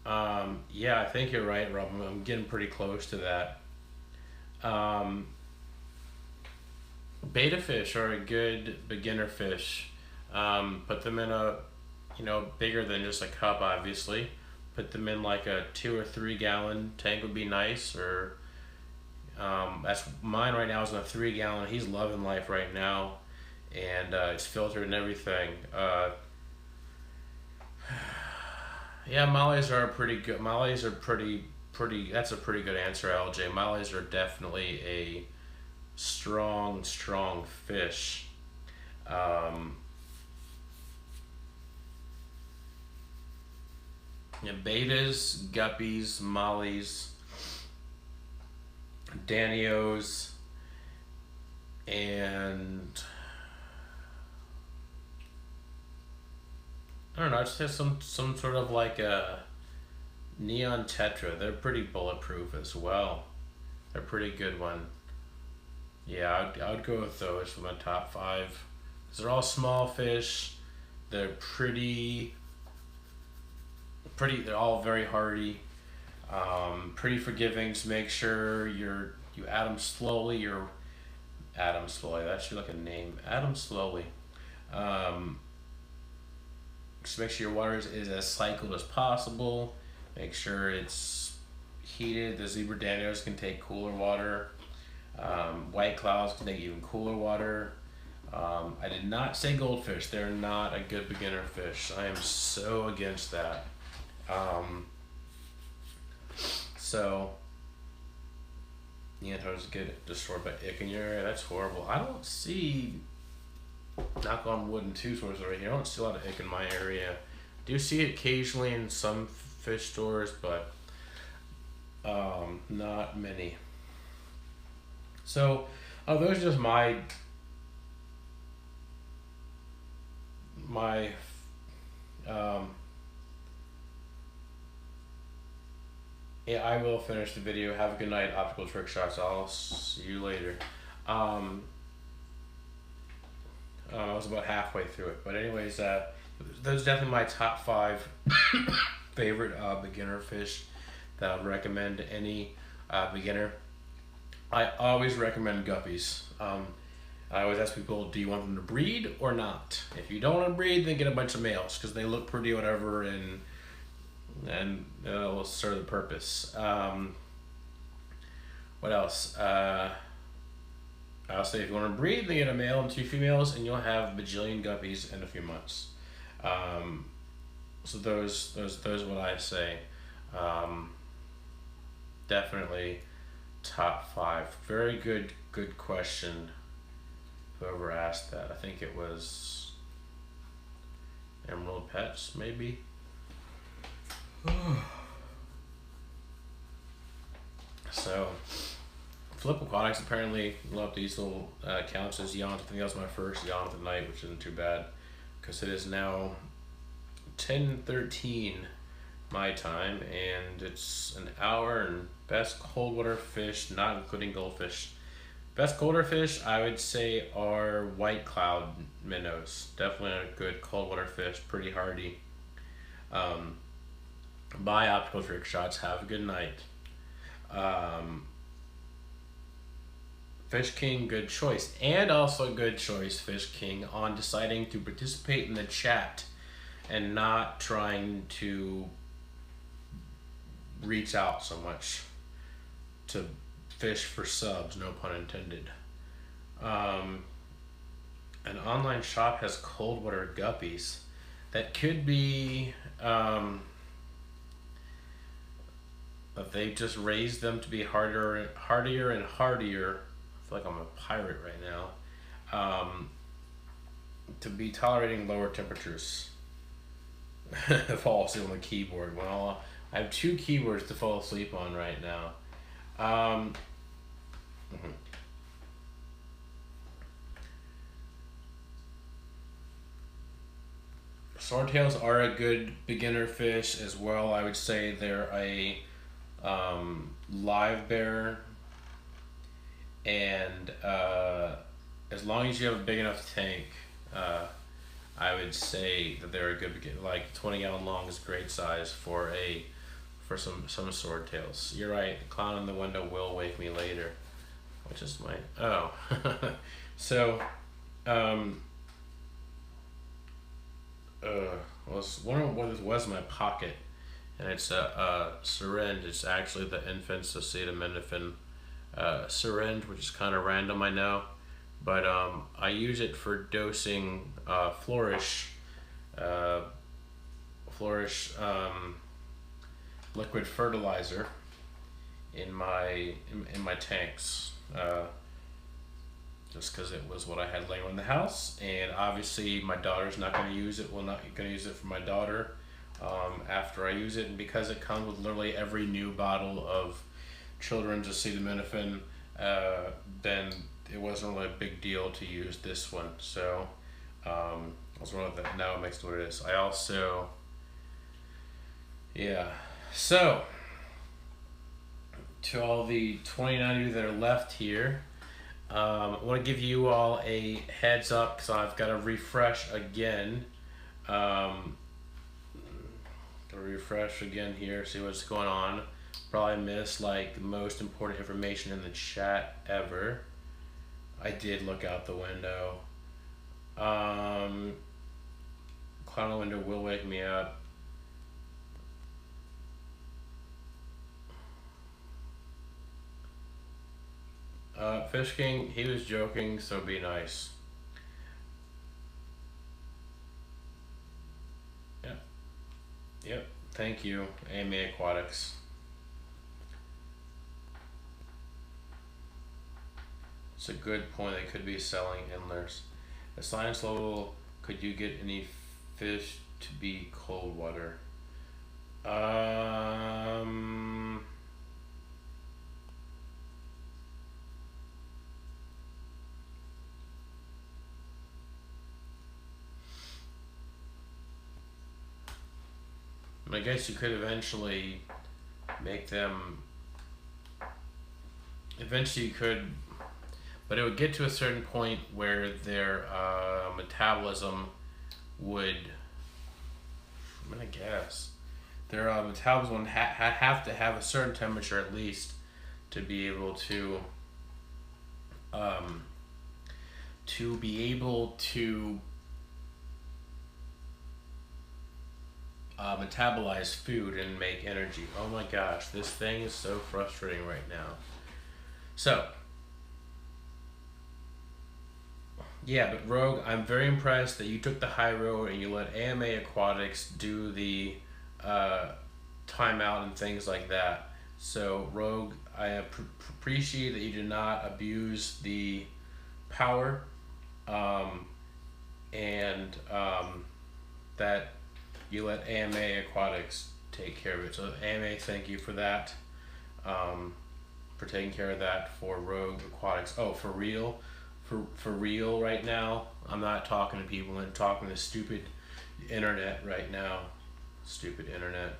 Yeah, I think you're right, Rob. I'm getting pretty close to that. Betta fish are a good beginner fish. Put them in a, bigger than just a cup, obviously. Put them in like a 2 or 3 gallon tank would be nice, or that's mine right now is in a 3 gallon. He's loving life right now, and it's filtered and everything. Yeah, mollies are pretty good. Mollies are pretty. That's a pretty good answer, LJ. Mollies are definitely a strong fish. Yeah, bettas, guppies, mollies, danios, and I don't know. It's just some sort of like a neon tetra. They're pretty bulletproof as well. They're a pretty good one. Yeah, I would go with those for my top 5. 'Cause they're all small fish. They're pretty. They're all very hardy. Pretty forgiving. Just make sure you add them slowly. That should be like a name. Add them slowly. Just make sure your water is as cycled as possible. Make sure it's heated. The zebra danios can take cooler water. White clouds can take even cooler water. I did not say goldfish. They're not a good beginner fish. I am so against that. So, Neanderthals get destroyed by ick in your area. That's horrible. I don't see, knock on wood and 2 sources right here, I don't see a lot of ick in my area. Do see it occasionally in some fish stores, but not many. So, those are just my yeah, I will finish the video. Have a good night, Optical Trick Shots. I'll see you later. I was about halfway through it, but anyways, those are definitely my top 5 favorite beginner fish that I would recommend to any beginner. I always recommend guppies. I always ask people, do you want them to breed or not? If you don't want to breed, then get a bunch of males because they look pretty, whatever, and it'll serve the purpose. What else? I'll say if you want to breed, then get a male and 2 females, and you'll have a bajillion guppies in a few months. So those are what I say. Definitely top 5. Very good question. Whoever asked that, I think it was Emerald Pets, maybe. So, Steenfott Aquatics apparently loved these little accounts as yawns. I think that was my first yawn of the night, which isn't too bad because it is now 10:13 my time, and it's an hour. And best cold water fish, not including goldfish. Best cold water fish, I would say, are white cloud minnows. Definitely a good cold water fish, pretty hardy. Bye, Optical Trick Shots. Have a good night. Fish King, good choice. And also good choice, Fish King, on deciding to participate in the chat and not trying to reach out so much to fish for subs, no pun intended. Um, an online shop has cold water guppies. That could be if they just raised them to be hardier and hardier. I feel like I'm a pirate right now. To be tolerating lower temperatures. Fall asleep on the keyboard. Well, I have two keyboards to fall asleep on right now. Mhm. Swordtails are a good beginner fish as well. I would say they're a live bear, and as long as you have a big enough tank, I would say that they're a good beginner. Like 20-gallon long is a great size for some swordtails. You're right. The clown in the window will wake me later, which is my so. One of what was in my pocket, and it's a syringe. It's actually the infant's acetaminophen syringe, which is kind of random, I know, but I use it for dosing flourish liquid fertilizer in my tanks. Just because it was what I had laying around the house, and obviously my daughter's not going to use it. Well, not going to use it for my daughter after I use it, and because it comes with literally every new bottle of children's acetaminophen, then it wasn't really a big deal to use this one. So I was one of the, now it makes it what it is. I also, yeah. So to all the 29 of you that are left here. I want to give you all a heads up because I've got to refresh again. Gotta refresh again here, see what's going on. Probably missed like the most important information in the chat ever. I did look out the window. Clown in the window will wake me up. Fish King, he was joking, so be nice. Yep. Yep. Thank you, AMA Aquatics. It's a good point. They could be selling endlers. At science level, could you get any fish to be cold water? I guess you could eventually make them. Eventually, you could, but it would get to a certain point where their metabolism would. I'm gonna guess their metabolism would have to have a certain temperature at least to be able to metabolize food and make energy. Oh my gosh, this thing is so frustrating right now. So, yeah, but Rogue, I'm very impressed that you took the high road and you let AMA Aquatics do the timeout and things like that. So, Rogue, I appreciate that you did not abuse the power and that you let AMA Aquatics take care of it. So AMA, thank you for that, for taking care of that for Rogue Aquatics. Oh, for real? For real right now? I'm not talking to people, I'm talking to stupid internet right now. Stupid internet.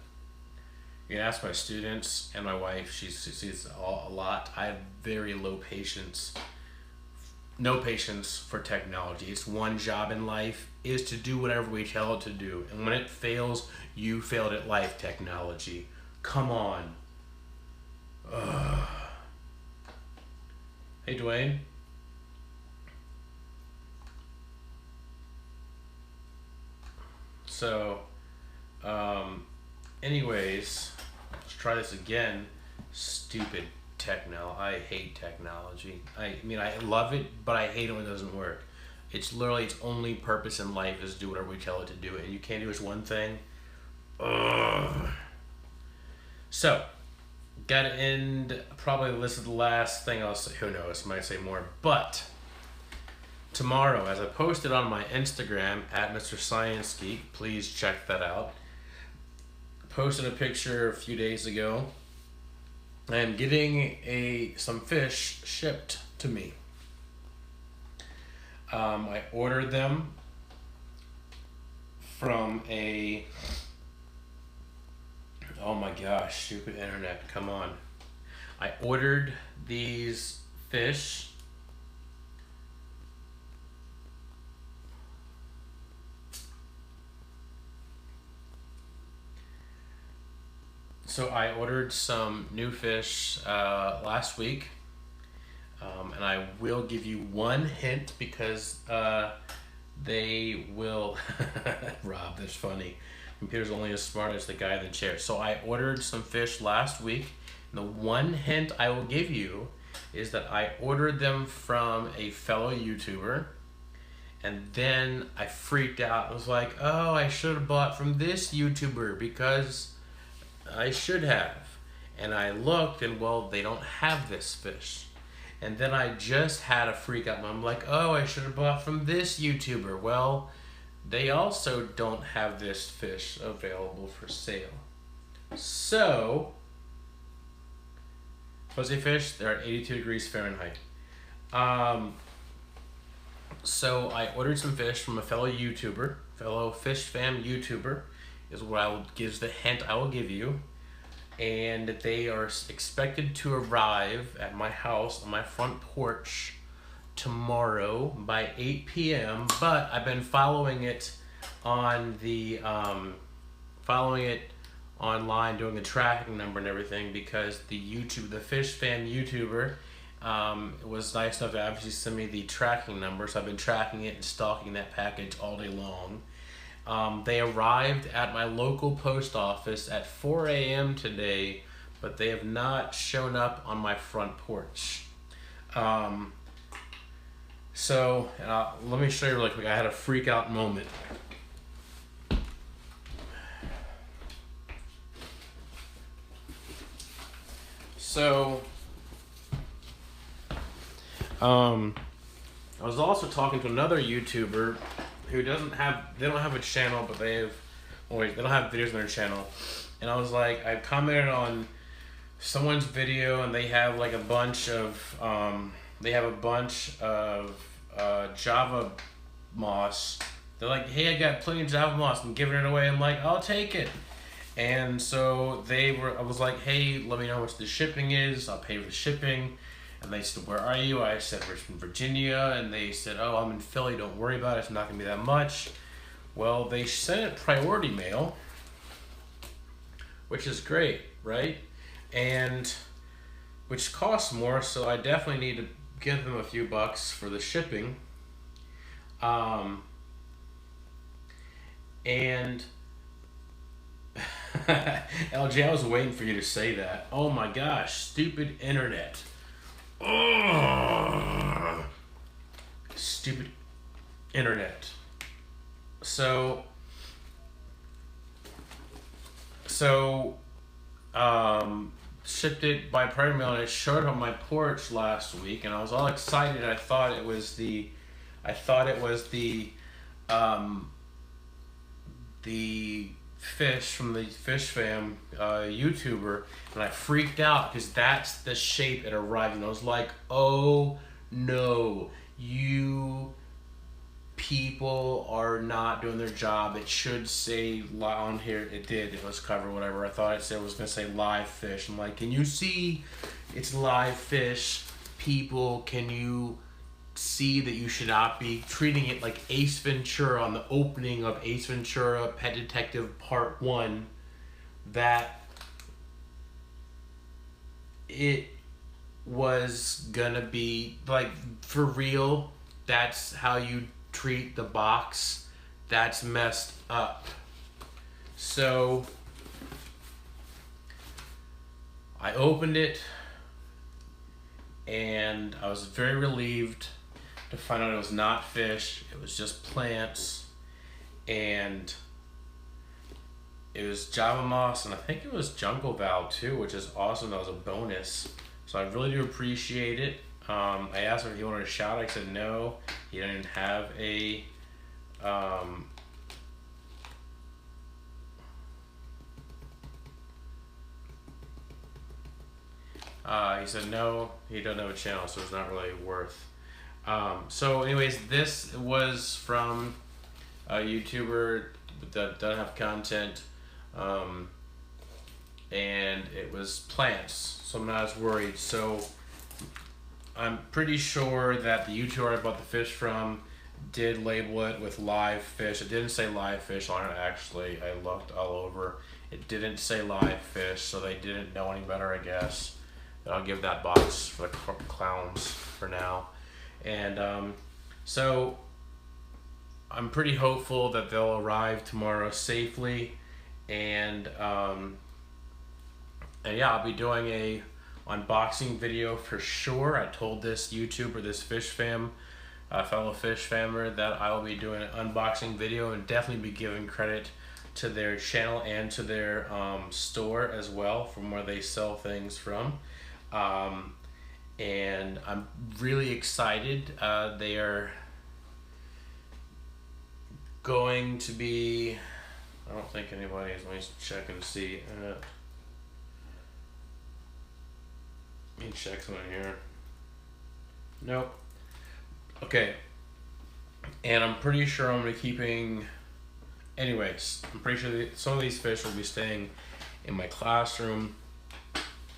You can ask my students and my wife, she sees a lot. I have very low patience. No patience for technology. It's one job in life is to do whatever we tell it to do. And when it fails, you failed at life, technology. Come on. Ugh. Hey, Dwayne. So, anyways, Let's try this again. Stupid technology. I hate technology. I mean, I love it, but I hate it when it doesn't work. It's literally its only purpose in life is do whatever we tell it to do, and you can't do this one thing. Ugh. So, gotta end. Probably this is the last thing I'll say. Who knows? Might say more, but tomorrow, as I posted on my Instagram at MrScienceGeek, please check that out. Posted a picture a few days ago. I am getting some fish shipped to me. I ordered them from a, oh my gosh, stupid internet, come on. I ordered these fish So I ordered some new fish last week, and I will give you one hint because they will. Rob, that's funny. Computer's only as smart as the guy in the chair. So I ordered some fish last week, and the one hint I will give you is that I ordered them from a fellow YouTuber, and then I freaked out. I was like, oh, I should have bought from this YouTuber because I should have. And I looked and, well, they don't have this fish. And then I just had a freak out. I'm like, oh, I should have bought from this YouTuber. Well, they also don't have this fish available for sale. So, fuzzy fish, they're at 82 degrees Fahrenheit. So I ordered some fish from a fellow YouTuber, fellow fishfam YouTuber, is what gives the hint I will give you. And they are expected to arrive at my house on my front porch tomorrow by 8 p.m. But I've been following it on the online, doing the tracking number and everything, because the fishfam YouTuber was nice enough to obviously send me the tracking number, so I've been tracking it and stalking that package all day long. They arrived at my local post office at 4 a.m. today, but they have not shown up on my front porch. So let me show you really quick. I had a freak out moment. So, I was also talking to another YouTuber who they don't have a channel, but they don't have videos on their channel. And I was like, I commented on someone's video, and they have like a bunch of Java moss. They're like, hey, I got plenty of Java moss, I'm giving it away. I'm like, I'll take it. And so I was like, hey, let me know how much the shipping is, I'll pay for the shipping. And they said, where are you? I said, we're from Virginia. And they said, oh, I'm in Philly, don't worry about it, it's not gonna be that much. Well, they sent it priority mail, which is great, right? And which costs more, so I definitely need to give them a few bucks for the shipping. And LJ, I was waiting for you to say that. Oh my gosh, stupid internet. Oh, stupid internet. So shipped it by priority mail, and it showed up on my porch last week, and I was all excited. I thought it was the fish from the fishfam YouTuber, and I freaked out because that's the shape it arrived in. I was like, oh no, you people are not doing their job. It should say on here, it did, it was covered, whatever. I thought it was gonna say live fish. I'm like, can you see it's live fish? People, can you see that you should not be treating it like Ace Ventura on the opening of Ace Ventura Pet Detective Part 1, that it was gonna be like, for real, that's how you treat the box? That's messed up. So I opened it and I was very relieved to find out it was not fish, it was just plants, and it was Java moss, and I think it was jungle val too, which is awesome. That was a bonus, so I really do appreciate it. I asked him if he wanted a shout out. He said no, he didn't have a he said no, he doesn't have a channel, so it's not really worth. So anyways, this was from a YouTuber that doesn't have content, and it was plants, so I'm not as worried. So I'm pretty sure that the YouTuber I bought the fish from did label it with live fish. It didn't say live fish on it, actually. I looked all over. It didn't say live fish, so they didn't know any better, I guess. But I'll give that box for the clowns for now. And so I'm pretty hopeful that they'll arrive tomorrow safely. And yeah, I'll be doing a unboxing video for sure. I told this YouTuber, this fish fam, fellow fish fammer, that I will be doing an unboxing video, and definitely be giving credit to their channel and to their store as well, from where they sell things from. And I'm really excited. They are going to be, I don't think anybody is, let me check and see. Let me check someone here. Nope. Okay. And I'm pretty sure I'm going to be keeping, anyways, I'm pretty sure that some of these fish will be staying in my classroom,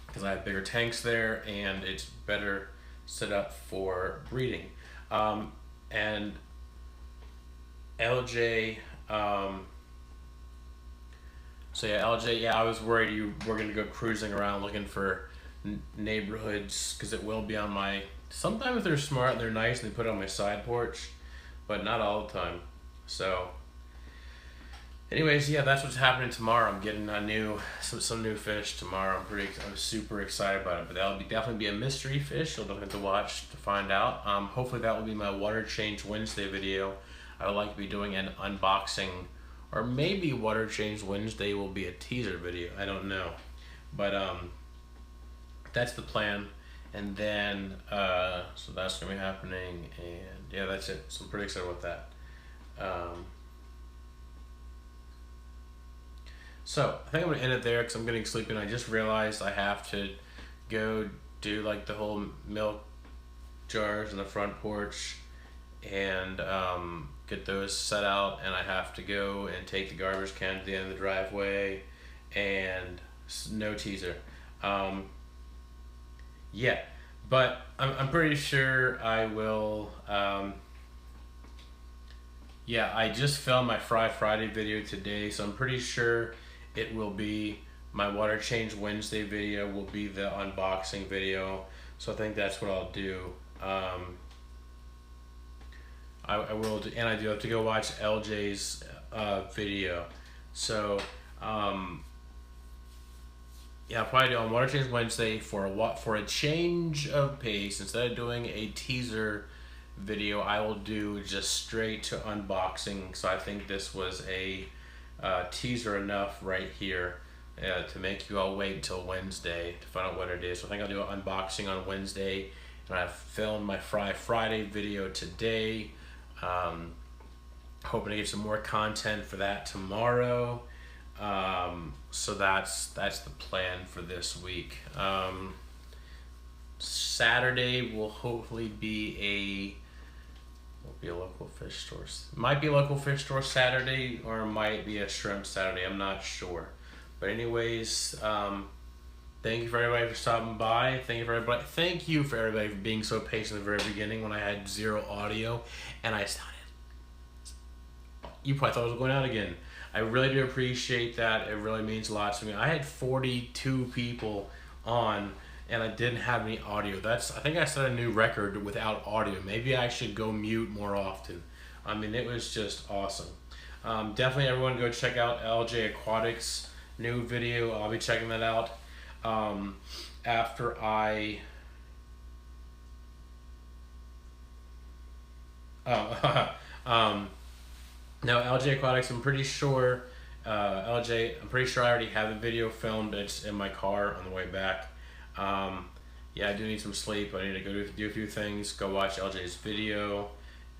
because I have bigger tanks there and it's better set up for breeding. And LJ, so yeah, LJ, yeah, I was worried you were gonna go cruising around looking for neighborhoods, because it will be on my, sometimes if they're smart and they're nice and they put it on my side porch, but not all the time. So anyways, yeah, that's what's happening tomorrow. I'm getting a new, some new fish tomorrow. I'm super excited about it. But that'll definitely be a mystery fish. You'll have to watch to find out. Hopefully that will be my water change Wednesday video. I would like to be doing an unboxing, or maybe water change Wednesday will be a teaser video. I don't know, but that's the plan. And then so that's gonna be happening, and yeah, that's it. So I'm pretty excited about that. So I think I'm gonna end it there because I'm getting sleepy, and I just realized I have to go do like the whole milk jars in the front porch and get those set out, and I have to go and take the garbage can to the end of the driveway, and no teaser. Yeah, but I'm pretty sure I will. Yeah, I just filmed my Fry Friday video today, so I'm pretty sure it will be my water change Wednesday video will be the unboxing video. So I think that's what I'll do. I will do, and I do have to go watch LJ's video. So yeah, I'll probably do on water change Wednesday for a change of pace. Instead of doing a teaser video, I will do just straight to unboxing. So I think this was a teaser enough right here to make you all wait until Wednesday to find out what it is. So I think I'll do an unboxing on Wednesday, and I've filmed my Fry Friday video today. Hoping to get some more content for that tomorrow. So that's the plan for this week. Saturday will hopefully be a local fish store. Might be a local fish store Saturday, or it might be a shrimp Saturday. I'm not sure. But anyways, thank you for everybody for stopping by. Thank you for everybody for being so patient at the very beginning when I had zero audio and I sounded. You probably thought I was going out again. I really do appreciate that. It really means a lot to me. I had 42 people on, and I didn't have any audio. I think I set a new record without audio. Maybe I should go mute more often. I mean, it was just awesome. Definitely everyone go check out LJ Aquatics new video. I'll be checking that out. After I no, LJ Aquatics, I'm pretty sure I'm pretty sure I already have a video filmed. It's in my car on the way back. Yeah, I do need some sleep. I need to go do a few things. Go watch LJ's video,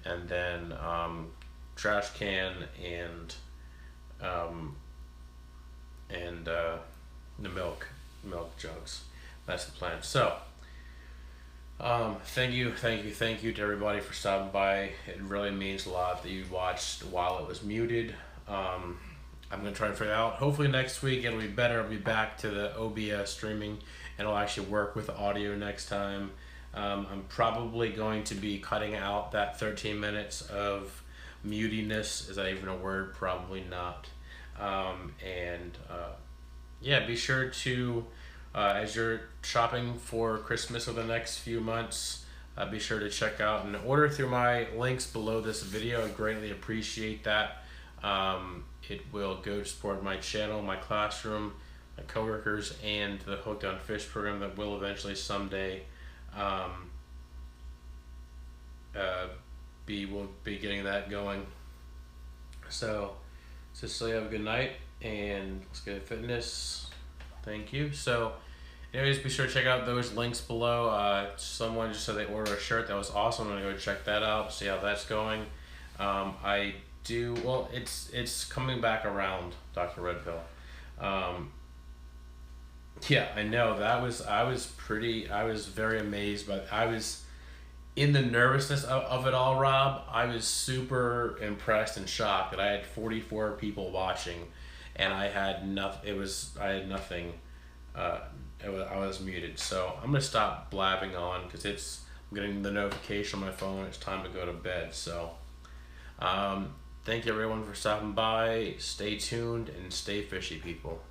and then trash can um, and the milk jugs. That's the plan. So, thank you to everybody for stopping by. It really means a lot that you watched while it was muted. I'm gonna try and figure it out. Hopefully next week it'll be better. I'll be back to the OBS streaming, and it'll actually work with audio next time. I'm probably going to be cutting out that 13 minutes of mutiness. Is that even a word? Probably not. Yeah, be sure to, as you're shopping for Christmas over the next few months, be sure to check out and order through my links below this video. I greatly appreciate that. It will go to support my channel, my classroom, my coworkers, and the Hooked on Fish program that will eventually someday we'll be getting that going. So, Cecilia, have a good night, and let's get fitness. Thank you. So, anyways, be sure to check out those links below. Someone just said they ordered a shirt. That was awesome. I'm gonna go check that out, see how that's going. Well, it's coming back around, Dr. Red Pill. Yeah, I know I was very amazed, but I was in the nervousness of it all, Rob. I was super impressed and shocked that I had 44 people watching, and I had nothing. I was muted, so I'm gonna stop blabbing on because I'm getting the notification on my phone. It's time to go to bed. So, thank you everyone for stopping by. Stay tuned and stay fishy, people.